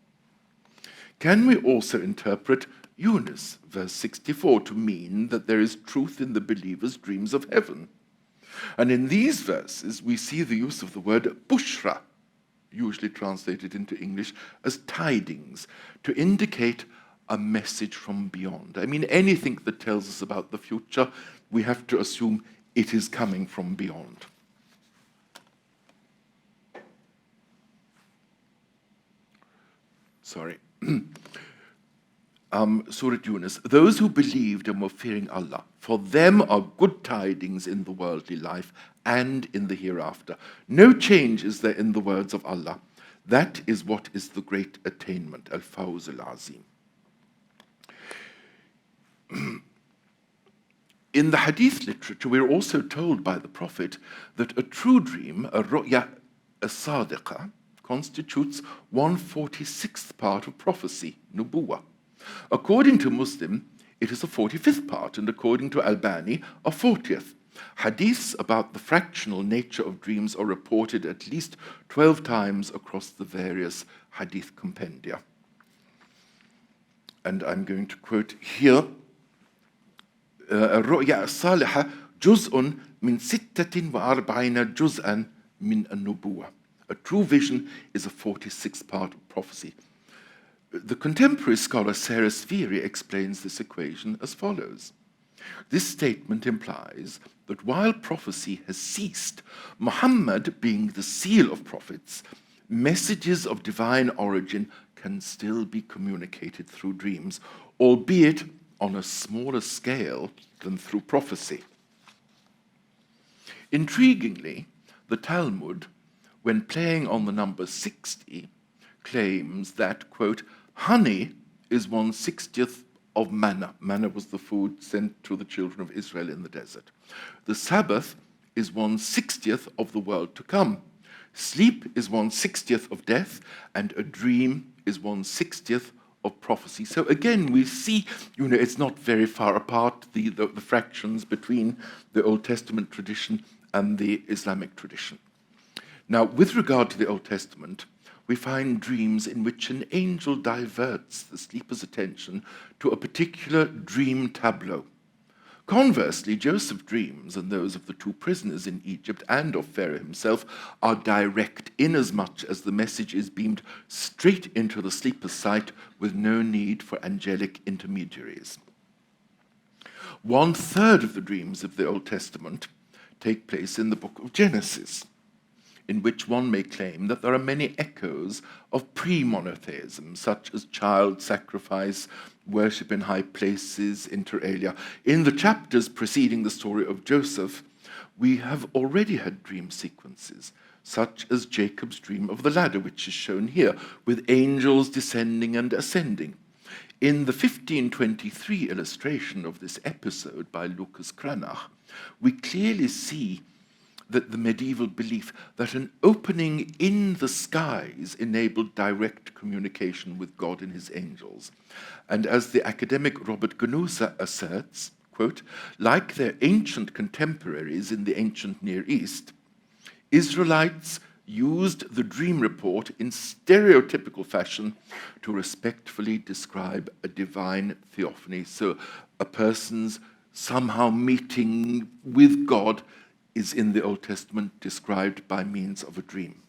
Can we also interpret Yunus, verse 64, to mean that there is truth in the believer's dreams of heaven? And in these verses, we see the use of the word bushra, usually translated into English as tidings, to indicate a message from beyond. I mean, anything that tells us about the future, we have to assume it is coming from beyond. Sorry. Surah Yunus. Those who believed and were fearing Allah, for them are good tidings in the worldly life and in the hereafter. No change is there in the words of Allah. That is what is the great attainment, al-Fawz al-Azim. In the hadith literature, we are also told by the Prophet that a true dream, a ru'ya as-sadiqa, constitutes 1/46th part of prophecy, nubuwah. According to Muslim, it is a 45th part, and according to Albani, a 40th. Hadiths about the fractional nature of dreams are reported at least 12 times across the various hadith compendia. And I'm going to quote here, الرؤيا الصالحة جزء من 46 جزءا من النبوة. A true vision is a 46th part of prophecy. The contemporary scholar Sarah Spheri explains this equation as follows. This statement implies that while prophecy has ceased, Muhammad being the seal of prophets, messages of divine origin can still be communicated through dreams, albeit on a smaller scale than through prophecy. Intriguingly, the Talmud, when playing on the number 60, claims that, quote, honey is 1/60th of manna. Manna was the food sent to the children of Israel in the desert. The Sabbath is 1/60th of the world to come. Sleep is 1/60th of death, and a dream is 1/60th of prophecy. So again, we see, it's not very far apart, the fractions between the Old Testament tradition and the Islamic tradition. Now, with regard to the Old Testament, we find dreams in which an angel diverts the sleeper's attention to a particular dream tableau. Conversely, Joseph's dreams and those of the two prisoners in Egypt and of Pharaoh himself are direct inasmuch as the message is beamed straight into the sleeper's sight with no need for angelic intermediaries. 1/3 of the dreams of the Old Testament take place in the book of Genesis, in which one may claim that there are many echoes of pre-monotheism, such as child sacrifice, worship in high places, inter alia. In the chapters preceding the story of Joseph, we have already had dream sequences, such as Jacob's dream of the ladder, which is shown here, with angels descending and ascending. In the 1523 illustration of this episode by Lucas Cranach, we clearly see that the medieval belief that an opening in the skies enabled direct communication with God and his angels. And as the academic Robert Ganusa asserts, quote, like their ancient contemporaries in the ancient Near East, Israelites used the dream report in stereotypical fashion to respectfully describe a divine theophany. So a person's somehow meeting with God is in the Old Testament described by means of a dream.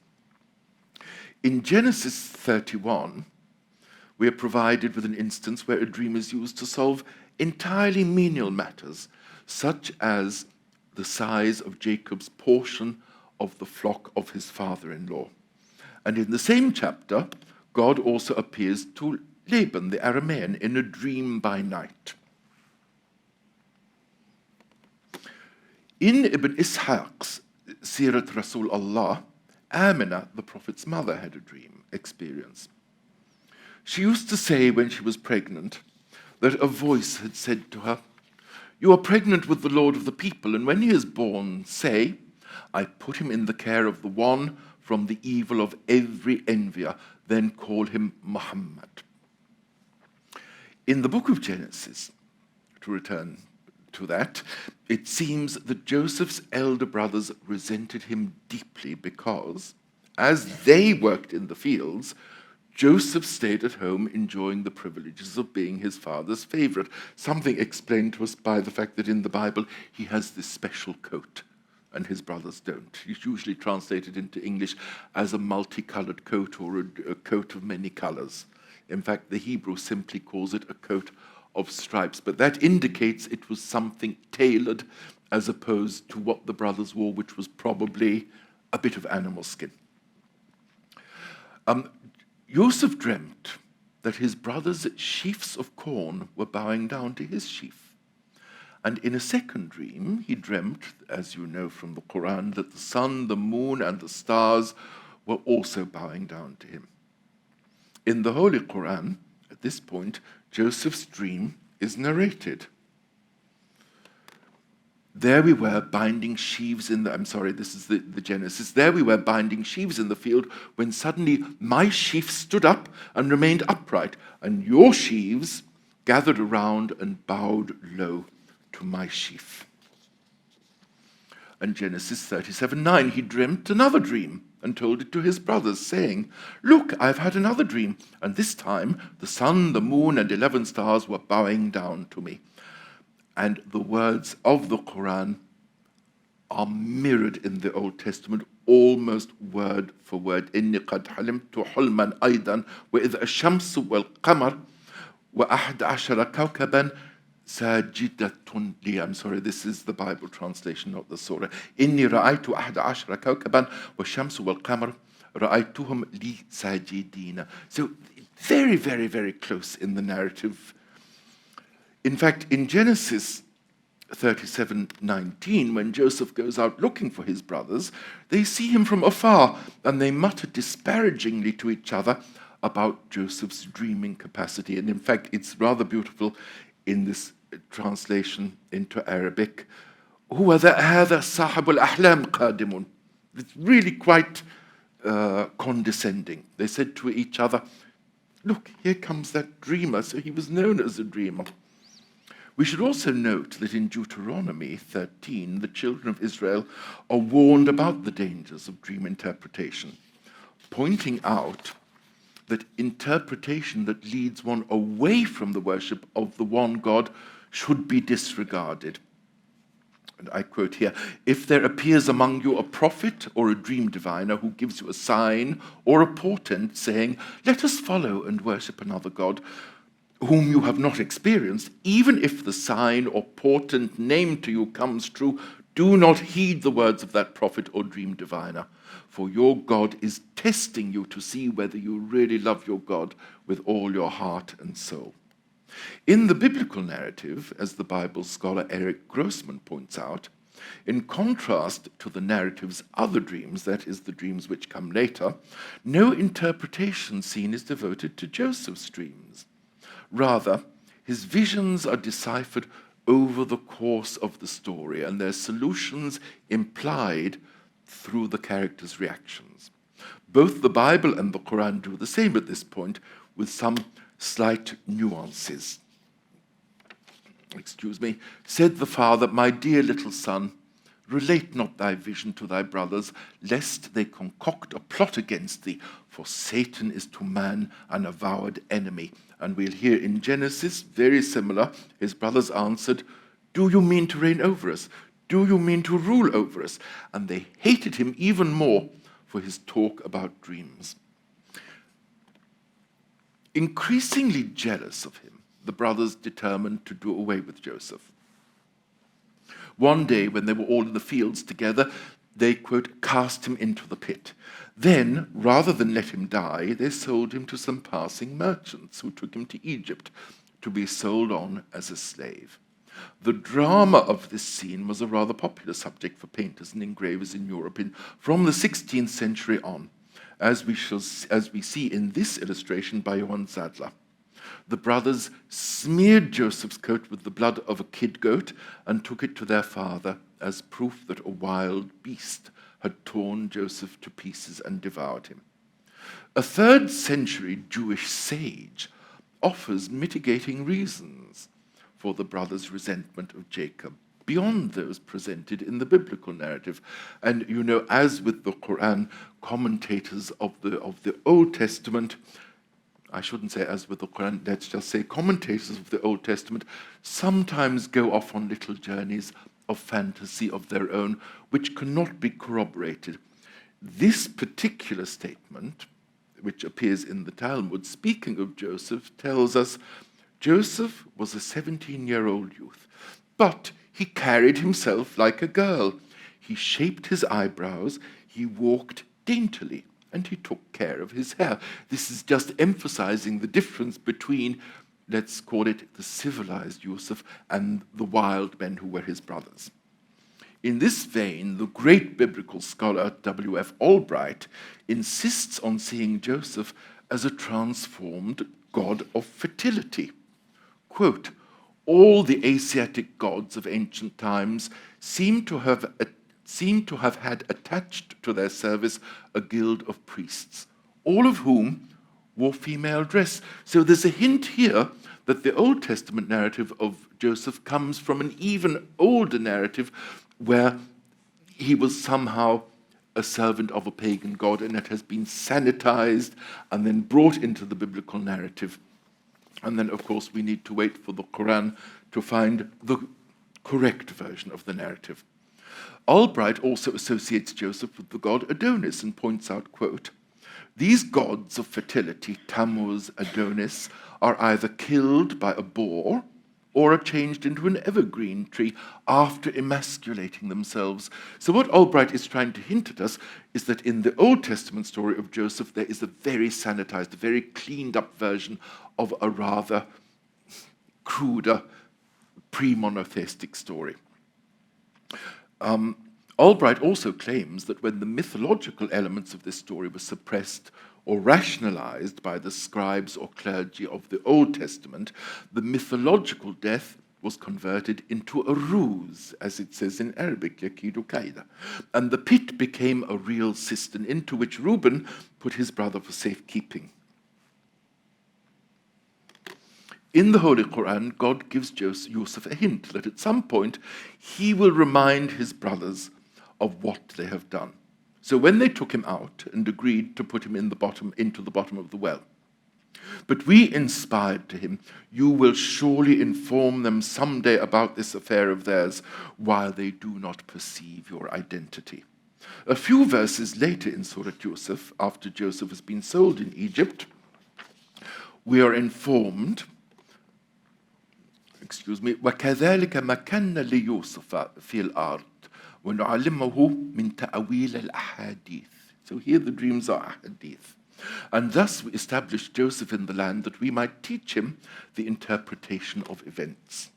In Genesis 31, we are provided with an instance where a dream is used to solve entirely menial matters, such as the size of Jacob's portion of the flock of his father-in-law. And in the same chapter, God also appears to Laban, the Aramean, in a dream by night. In Ibn Ishaq's Sirat Rasul Allah, Amina, the Prophet's mother, had a dream experience. She used to say when she was pregnant that a voice had said to her, "You are pregnant with the Lord of the people, and when he is born, say, I put him in the care of the one from the evil of every envier, then call him Muhammad." In the book of Genesis, to return to that, it seems that Joseph's elder brothers resented him deeply because, as they worked in the fields, Joseph stayed at home enjoying the privileges of being his father's favorite, something explained to us by the fact that in the Bible he has this special coat and his brothers don't. It's usually translated into English as a multicolored coat or a coat of many colors. In fact, the Hebrew simply calls it a coat of stripes, but that indicates it was something tailored as opposed to what the brothers wore, which was probably a bit of animal skin. Yusuf dreamt that his brothers' sheaves of corn were bowing down to his sheaf. And in a second dream, he dreamt, as you know from the Quran, that the sun, the moon, and the stars were also bowing down to him. In the Holy Quran, at this point, Joseph's dream is narrated. There we were binding sheaves in the, I'm sorry, this is the Genesis. There we were binding sheaves in the field when suddenly my sheaf stood up and remained upright, and your sheaves gathered around and bowed low to my sheaf. And Genesis 37:9, he dreamt another dream and told it to his brothers, saying, "Look, I've had another dream, and this time the sun, the moon, and 11 stars were bowing down to me." And the words of the Quran are mirrored in the Old Testament, almost word for word. إِنِّي قَدْ حَلِمْتُ حُلْمًا أَيْضًا وَإِذَا الشَّمْسُ وَالْقَمَرُ وَأَحَدَ عَشَرَ كَوْكَبًا سَاجِدَةٌ لِي. I'm sorry, this is the Bible translation, not the surah. إِنِّي رَأَيْتُ أَحَدَ عَشَرَ كَوْكَبًا وَالشَّمْسُ وَالْقَمَرُ رَأَيْتُهُمْ لِي سَاجِدِينَ. So very, very, very close in the narrative. In fact, in Genesis 37:19, when Joseph goes out looking for his brothers, they see him from afar, and they mutter disparagingly to each other about Joseph's dreaming capacity. And in fact, it's rather beautiful in this translation into Arabic. هو هذا صاحب الأحلام قادم. It's really quite condescending. They said to each other, "Look, here comes that dreamer." So he was known as a dreamer. We should also note that in Deuteronomy 13, the children of Israel are warned about the dangers of dream interpretation, pointing out that interpretation that leads one away from the worship of the one God should be disregarded. And I quote here, "If there appears among you a prophet or a dream diviner who gives you a sign or a portent, saying, 'Let us follow and worship another God,' whom you have not experienced, even if the sign or portent named to you comes true, do not heed the words of that prophet or dream diviner, for your God is testing you to see whether you really love your God with all your heart and soul." In the biblical narrative, as the Bible scholar Eric Grossman points out, in contrast to the narrative's other dreams, that is, the dreams which come later, no interpretation scene is devoted to Joseph's dreams. Rather, his visions are deciphered over the course of the story, and their solutions implied through the characters' reactions. Both the Bible and the Quran do the same at this point, with some slight nuances. Excuse me. "Said the father, 'My dear little son, relate not thy vision to thy brothers, lest they concoct a plot against thee, for Satan is to man an avowed enemy.'" And we'll hear in Genesis, very similar, his brothers answered, "Do you mean to reign over us? Do you mean to rule over us?" And they hated him even more for his talk about dreams. Increasingly jealous of him, the brothers determined to do away with Joseph. One day, when they were all in the fields together, they, quote, "cast him into the pit. Then, rather than let him die, they sold him to some passing merchants who took him to Egypt to be sold on as a slave." The drama of this scene was a rather popular subject for painters and engravers in Europe from the 16th century on, as we see in this illustration by Johann Sadler. The brothers smeared Joseph's coat with the blood of a kid goat and took it to their father as proof that a wild beast had torn Joseph to pieces and devoured him. A 3rd century Jewish sage offers mitigating reasons for the brothers' resentment of Jacob, beyond those presented in the biblical narrative. And you know, as with the Quran, commentators of the Old Testament, I shouldn't say as with the Quran, let's just say commentators of the Old Testament, sometimes go off on little journeys of fantasy of their own, which cannot be corroborated. This particular statement, which appears in the Talmud, speaking of Joseph, tells us Joseph was a 17-year-old youth, but he carried himself like a girl. He shaped his eyebrows, he walked daintily, and he took care of his hair. This is just emphasizing the difference between, let's call it, the civilized Yusuf and the wild men who were his brothers. In this vein, the great biblical scholar W.F. Albright insists on seeing Joseph as a transformed god of fertility. Quote, all the Asiatic gods of ancient times seem to have had attached to their service a guild of priests, all of whom wore female dress. So there's a hint here that the Old Testament narrative of Joseph comes from an even older narrative where he was somehow a servant of a pagan god, and it has been sanitized and then brought into the biblical narrative. And then, of course, we need to wait for the Quran to find the correct version of the narrative. Albright also associates Joseph with the god Adonis and points out, quote, "These gods of fertility, Tammuz, Adonis, are either killed by a boar or are changed into an evergreen tree after emasculating themselves." So what Albright is trying to hint at us is that in the Old Testament story of Joseph, there is a very sanitized, a very cleaned up version of a rather cruder pre-monotheistic story. Albright also claims that when the mythological elements of this story were suppressed or rationalized by the scribes or clergy of the Old Testament, the mythological death was converted into a ruse, as it says in Arabic, yakidu kaida, and the pit became a real cistern into which Reuben put his brother for safekeeping. In the Holy Quran, God gives Yusuf a hint that at some point he will remind his brothers of what they have done. So when they took him out and agreed to put him into the bottom of the well, but we inspired to him, "You will surely inform them someday about this affair of theirs while they do not perceive your identity." A few verses later in Surah Yusuf, after Joseph has been sold in Egypt, we are informed, وَكَذَلِكَ مَكَنَّ لِيُوسُفَ فِي الْأَرْضِ وَنُعَلِّمَهُ مِنْ تَأْوِيلِ الْأَحَادِيثِ. So here the dreams are ahadith. And thus we established Joseph in the land that we might teach him the interpretation of events.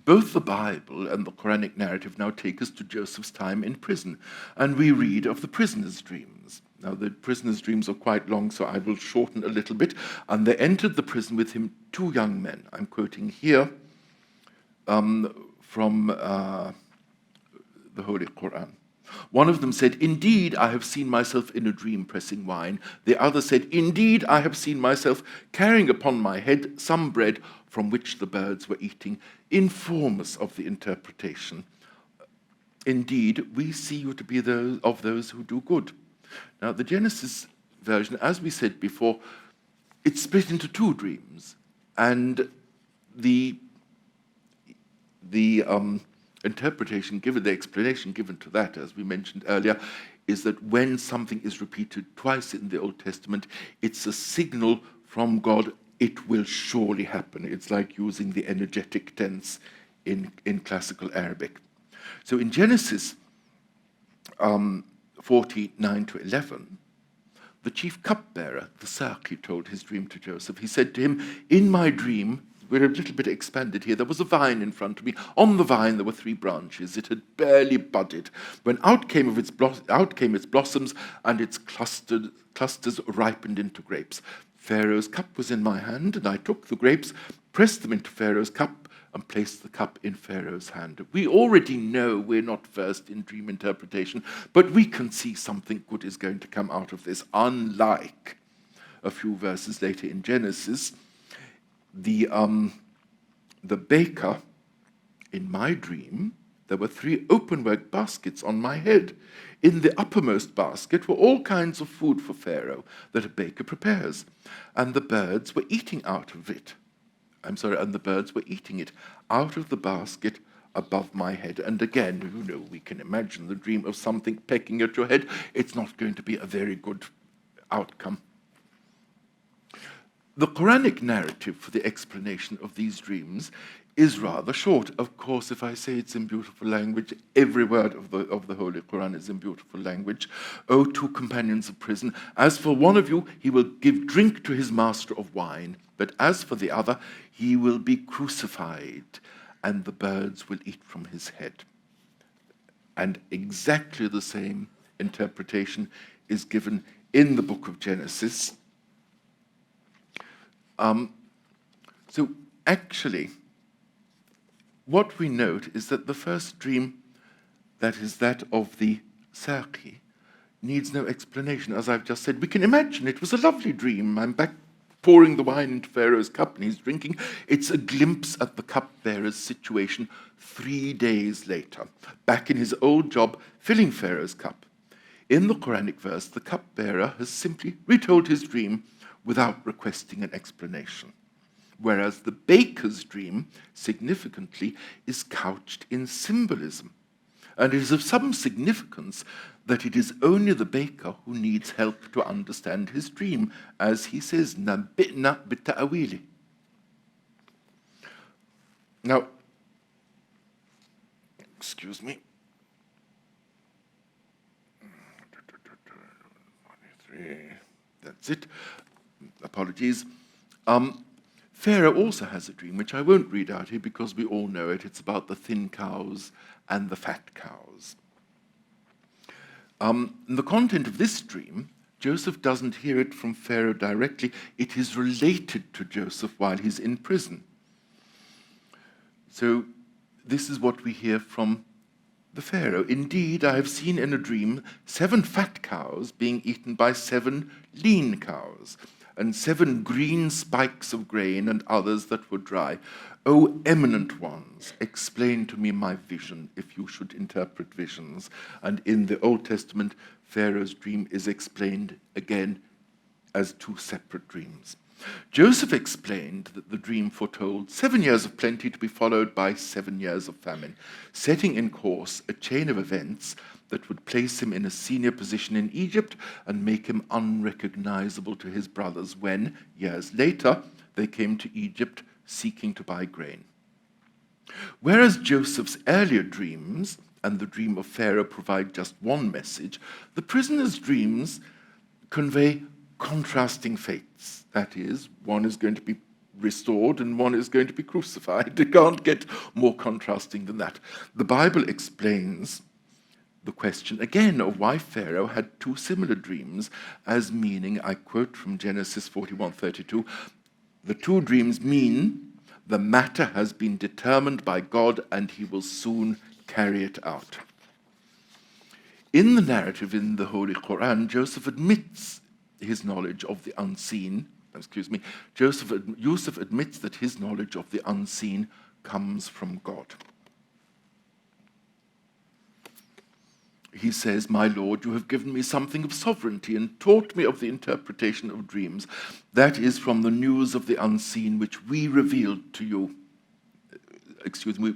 Both the Bible and the Quranic narrative now take us to Joseph's time in prison, and we read of the prisoner's dreams. Now, the prisoner's dreams are quite long, so I will shorten a little bit. And there entered the prison with him two young men. I'm quoting here from the Holy Quran. One of them said, "Indeed, I have seen myself in a dream pressing wine." The other said, "Indeed, I have seen myself carrying upon my head some bread from which the birds were eating." Inform us of the interpretation. "Indeed, we see you to be those who do good." Now, the Genesis version, as we said before, it's split into two dreams, and the interpretation given, the explanation given to that, as we mentioned earlier, is that when something is repeated twice in the Old Testament, it's a signal from God, it will surely happen. It's like using the energetic tense in classical Arabic. So in Genesis 49 to 11, the chief cupbearer, the Saqi, told his dream to Joseph. He said to him, "In my dream," we're a little bit expanded here, "there was a vine in front of me. On the vine there were 3 branches. It had barely budded, when out came its blossoms, and its clusters ripened into grapes. Pharaoh's cup was in my hand, and I took the grapes, pressed them into Pharaoh's cup, and placed the cup in Pharaoh's hand." We already know we're not versed in dream interpretation, but we can see something good is going to come out of this, unlike a few verses later in Genesis. The baker, in my dream, there were 3 open-work baskets on my head. In the uppermost basket were all kinds of food for Pharaoh that a baker prepares, and the birds were eating out of it. And the birds were eating it out of the basket above my head. And again, we can imagine the dream of something pecking at your head. It's not going to be a very good outcome. The Quranic narrative for the explanation of these dreams is rather short. Of course, if I say it's in beautiful language, every word of the Holy Quran is in beautiful language. "O 2 companions of prison, as for one of you, he will give drink to his master of wine, but as for the other, he will be crucified, and the birds will eat from his head." And exactly the same interpretation is given in the book of Genesis. So actually, what we note is that the first dream, that is that of the Saqi, needs no explanation. As I've just said, we can imagine it was a lovely dream. I'm back pouring the wine into Pharaoh's cup and he's drinking. It's a glimpse at the cupbearer's situation 3 days later, back in his old job filling Pharaoh's cup. In the Quranic verse, the cupbearer has simply retold his dream without requesting an explanation, whereas the baker's dream, significantly, is couched in symbolism. And it is of some significance that it is only the baker who needs help to understand his dream, as he says, "Nabi'na bit-ta'wili." Now, excuse me. That's it. Apologies. Pharaoh also has a dream, which I won't read out here because we all know it. It's about the thin cows and the fat cows. The content of this dream, Joseph doesn't hear it from Pharaoh directly. It is related to Joseph while he's in prison. So this is what we hear from the Pharaoh. "Indeed, I have seen in a dream 7 fat cows being eaten by 7 lean cows, and 7 green spikes of grain and others that were dry. O eminent ones, explain to me my vision, if you should interpret visions." And in the Old Testament, Pharaoh's dream is explained again as 2 separate dreams. Joseph explained that the dream foretold 7 years of plenty to be followed by 7 years of famine, setting in course a chain of events that would place him in a senior position in Egypt and make him unrecognizable to his brothers when, years later, they came to Egypt seeking to buy grain. Whereas Joseph's earlier dreams and the dream of Pharaoh provide just one message, the prisoner's dreams convey contrasting fates. That is, one is going to be restored and one is going to be crucified. It can't get more contrasting than that. The Bible explains the question again of why Pharaoh had 2 similar dreams as meaning, I quote from Genesis 41:32, "The 2 dreams mean the matter has been determined by God and he will soon carry it out." In the narrative in the Holy Quran, Joseph admits his knowledge of the unseen. Yusuf admits that his knowledge of the unseen comes from God. He says, "My Lord, you have given me something of sovereignty and taught me of the interpretation of dreams. That is from the news of the unseen which we revealed to you,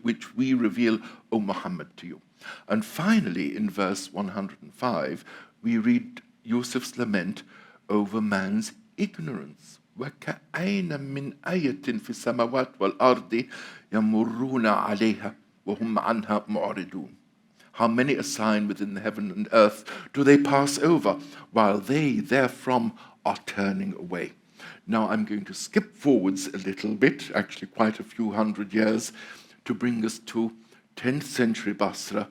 which we reveal, O Muhammad, to you." And finally, in verse 105, we read Yusuf's lament over man's ignorance. وَكَأَيْنَ مِنْ آيَةٍ فِي السَّمَوَاتِ وَالْأَرْضِ يَمُرُّونَ عَلَيْهَا وَهُمْ عَنْهَا مُعْرِضُونَ. How many a sign within the heaven and earth do they pass over, while they therefrom are turning away. Now I'm going to skip forwards a little bit, actually quite a few hundred years, to bring us to 10th century Basra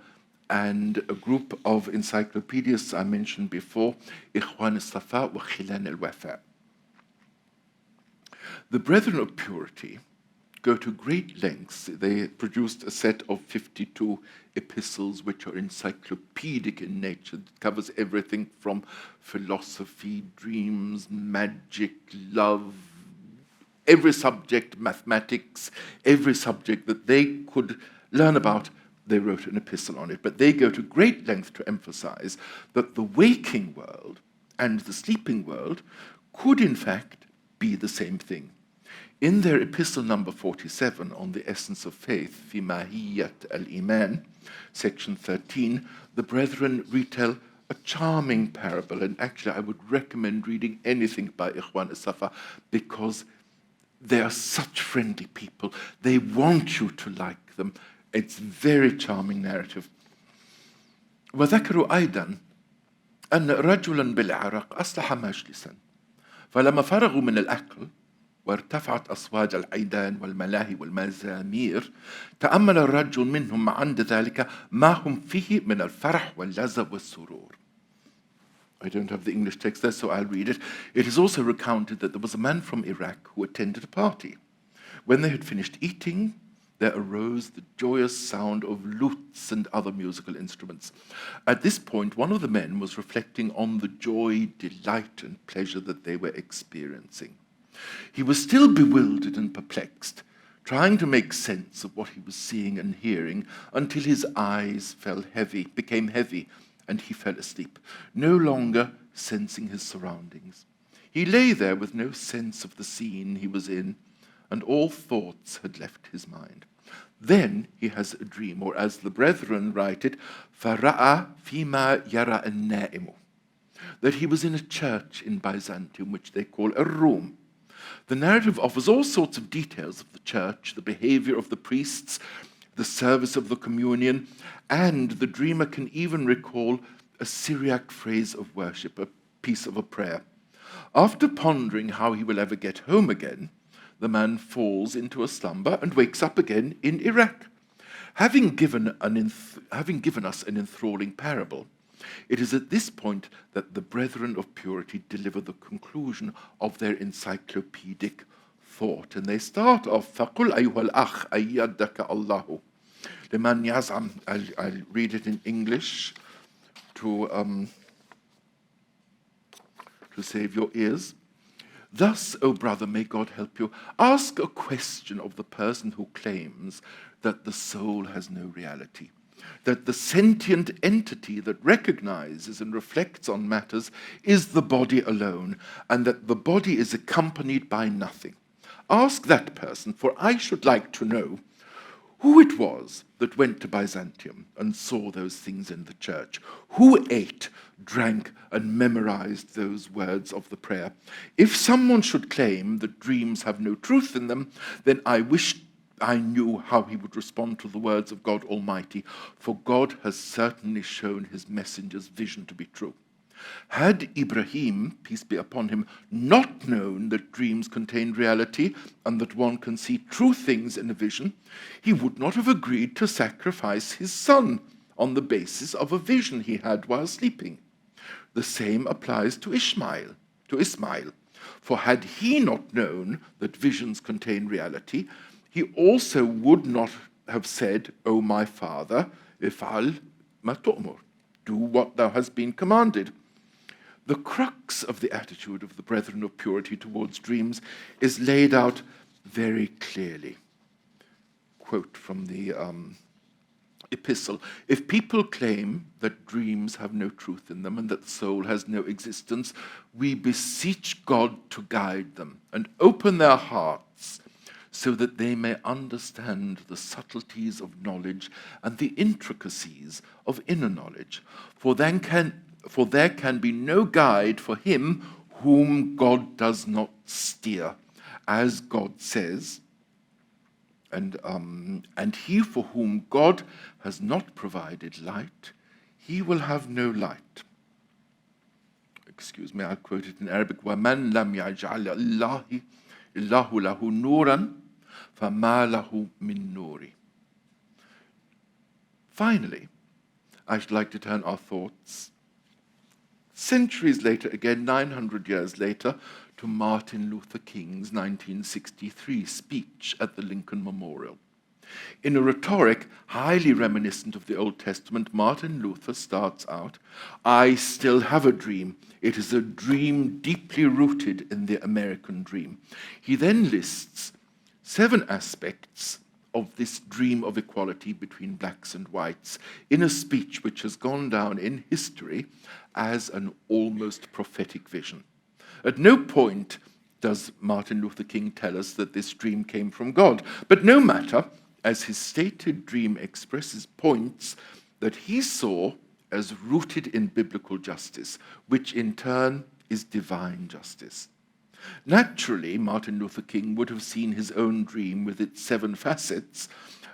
and a group of encyclopedists I mentioned before, Ikhwan al-Safa wa Khilan al-Wafa. The Brethren of Purity go to great lengths. They produced a set of 52 epistles which are encyclopedic in nature. It covers everything from philosophy, dreams, magic, love, every subject, mathematics, every subject that they could learn about, they wrote an epistle on it. But they go to great length to emphasize that the waking world and the sleeping world could in fact be the same thing. In their epistle number 47 on the essence of faith, Fi Mahiyyat al-Iman, section 13, the brethren retell a charming parable, and actually I would recommend reading anything by Ikhwan al-Safa because they are such friendly people. They want you to like them. It's a very charming narrative. وذكروا أيضا أن رجلا بالعراق أصلح مجلسا فلما فرغوا من الأكل وارتفعت أصوات العيدان والملاهي والمزامير تأمل الرجل منهم عند ذلك ما هم فيه من الفرح واللذة والسرور. I don't have the English text there, so I'll read it. It is also recounted that there was a man from Iraq who attended a party. When they had finished eating, there arose the joyous sound of lutes and other musical instruments. At this point, one of the men was reflecting on the joy, delight, and pleasure that they were experiencing. He was still bewildered and perplexed, trying to make sense of what he was seeing and hearing, until his eyes became heavy, and he fell asleep, no longer sensing his surroundings. He lay there with no sense of the scene he was in, and all thoughts had left his mind. Then he has a dream, or as the brethren write it, فَرَأَى فِيمَا يَرَى النَّائِمُ, that he was in a church in Byzantium, which they call a room. The narrative offers all sorts of details of the church, the behavior of the priests, the service of the communion, and the dreamer can even recall a Syriac phrase of worship, a piece of a prayer. After pondering how he will ever get home again, the man falls into a slumber and wakes up again in Iraq. Having given us an enthralling parable, it is at this point that the Brethren of Purity deliver the conclusion of their encyclopedic thought. And they start off, فَقُلْ أَيُّهَا الْأَخْ أَيَّدَكَ اللَّهُ لِمَنْ يَزْعَمْ. I'll read it in English to save your ears. Thus, O brother, may God help you, ask a question of the person who claims that the soul has no reality, that the sentient entity that recognizes and reflects on matters is the body alone, and that the body is accompanied by nothing. Ask that person, for I should like to know who it was that went to Byzantium and saw those things in the church, who ate, drank, and memorized those words of the prayer. If someone should claim that dreams have no truth in them, then I wish I knew how he would respond to the words of God Almighty, for God has certainly shown his messenger's vision to be true. Had Ibrahim, peace be upon him, not known that dreams contained reality and that one can see true things in a vision, he would not have agreed to sacrifice his son on the basis of a vision he had while sleeping. The same applies to Ismail. For had he not known that visions contain reality, he also would not have said, O my father, if'al ma tu'mur, do what thou hast been commanded. The crux of the attitude of the Brethren of Purity towards dreams is laid out very clearly. Quote from the epistle. If people claim that dreams have no truth in them and that the soul has no existence, we beseech God to guide them and open their hearts so that they may understand the subtleties of knowledge and the intricacies of inner knowledge. For there can be no guide for him whom God does not steer, as God says, and he for whom God has not provided light, he will have no light. Excuse me, I'll quote it in Arabic. وَمَنْ لَمْ يَجْعَلْ اللَّهُ لَهُ نُورًا فَمَا لَهُ مِن نُورٍ. Finally, I should like to turn our thoughts centuries later, again 900 years later, to Martin Luther King's 1963 speech at the Lincoln Memorial. In a rhetoric highly reminiscent of the Old Testament, Martin Luther starts out, I still have a dream. It is a dream deeply rooted in the American dream. He then lists 7 aspects of this dream of equality between blacks and whites in a speech which has gone down in history as an almost prophetic vision. At no point does Martin Luther King tell us that this dream came from God, but no matter, as his stated dream expresses points that he saw as rooted in biblical justice, which in turn is divine justice. Naturally, Martin Luther King would have seen his own dream with its 7 facets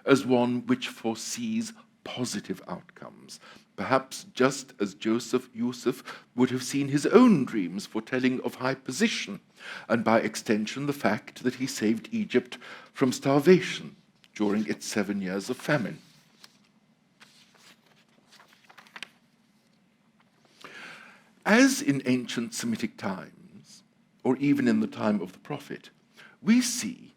as one which foresees positive outcomes, perhaps just as Yusuf would have seen his own dreams foretelling of high position, and by extension the fact that he saved Egypt from starvation during its 7 years of famine. As in ancient Semitic times, or even in the time of the prophet, we see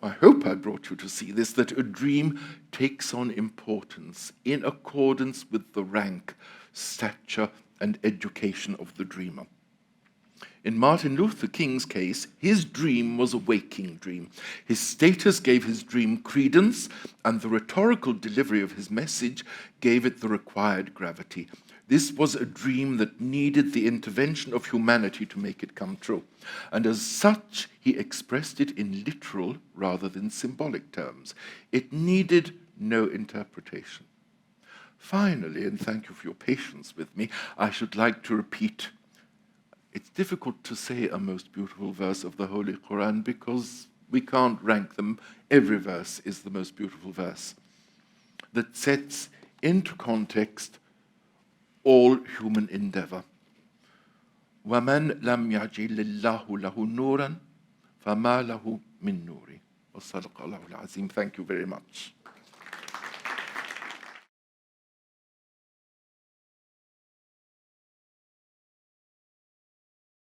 I hope I brought you to see this, that a dream takes on importance in accordance with the rank, stature, and education of the dreamer. In Martin Luther King's case, his dream was a waking dream. His status gave his dream credence, and the rhetorical delivery of his message gave it the required gravity. This was a dream that needed the intervention of humanity to make it come true. And as such, he expressed it in literal rather than symbolic terms. It needed no interpretation. Finally, and thank you for your patience with me, I should like to repeat, it's difficult to say a most beautiful verse of the Holy Quran because we can't rank them. Every verse is the most beautiful verse that sets into context all human endeavor. وَمَنْ لَمْ يَجْعِلِ اللَّهُ لَهُ نُورًا فَمَا لَهُ مِنْ نُورٍ. وَصَدَقَ اللَّهُ الْعَظِيمُ. Thank you very much.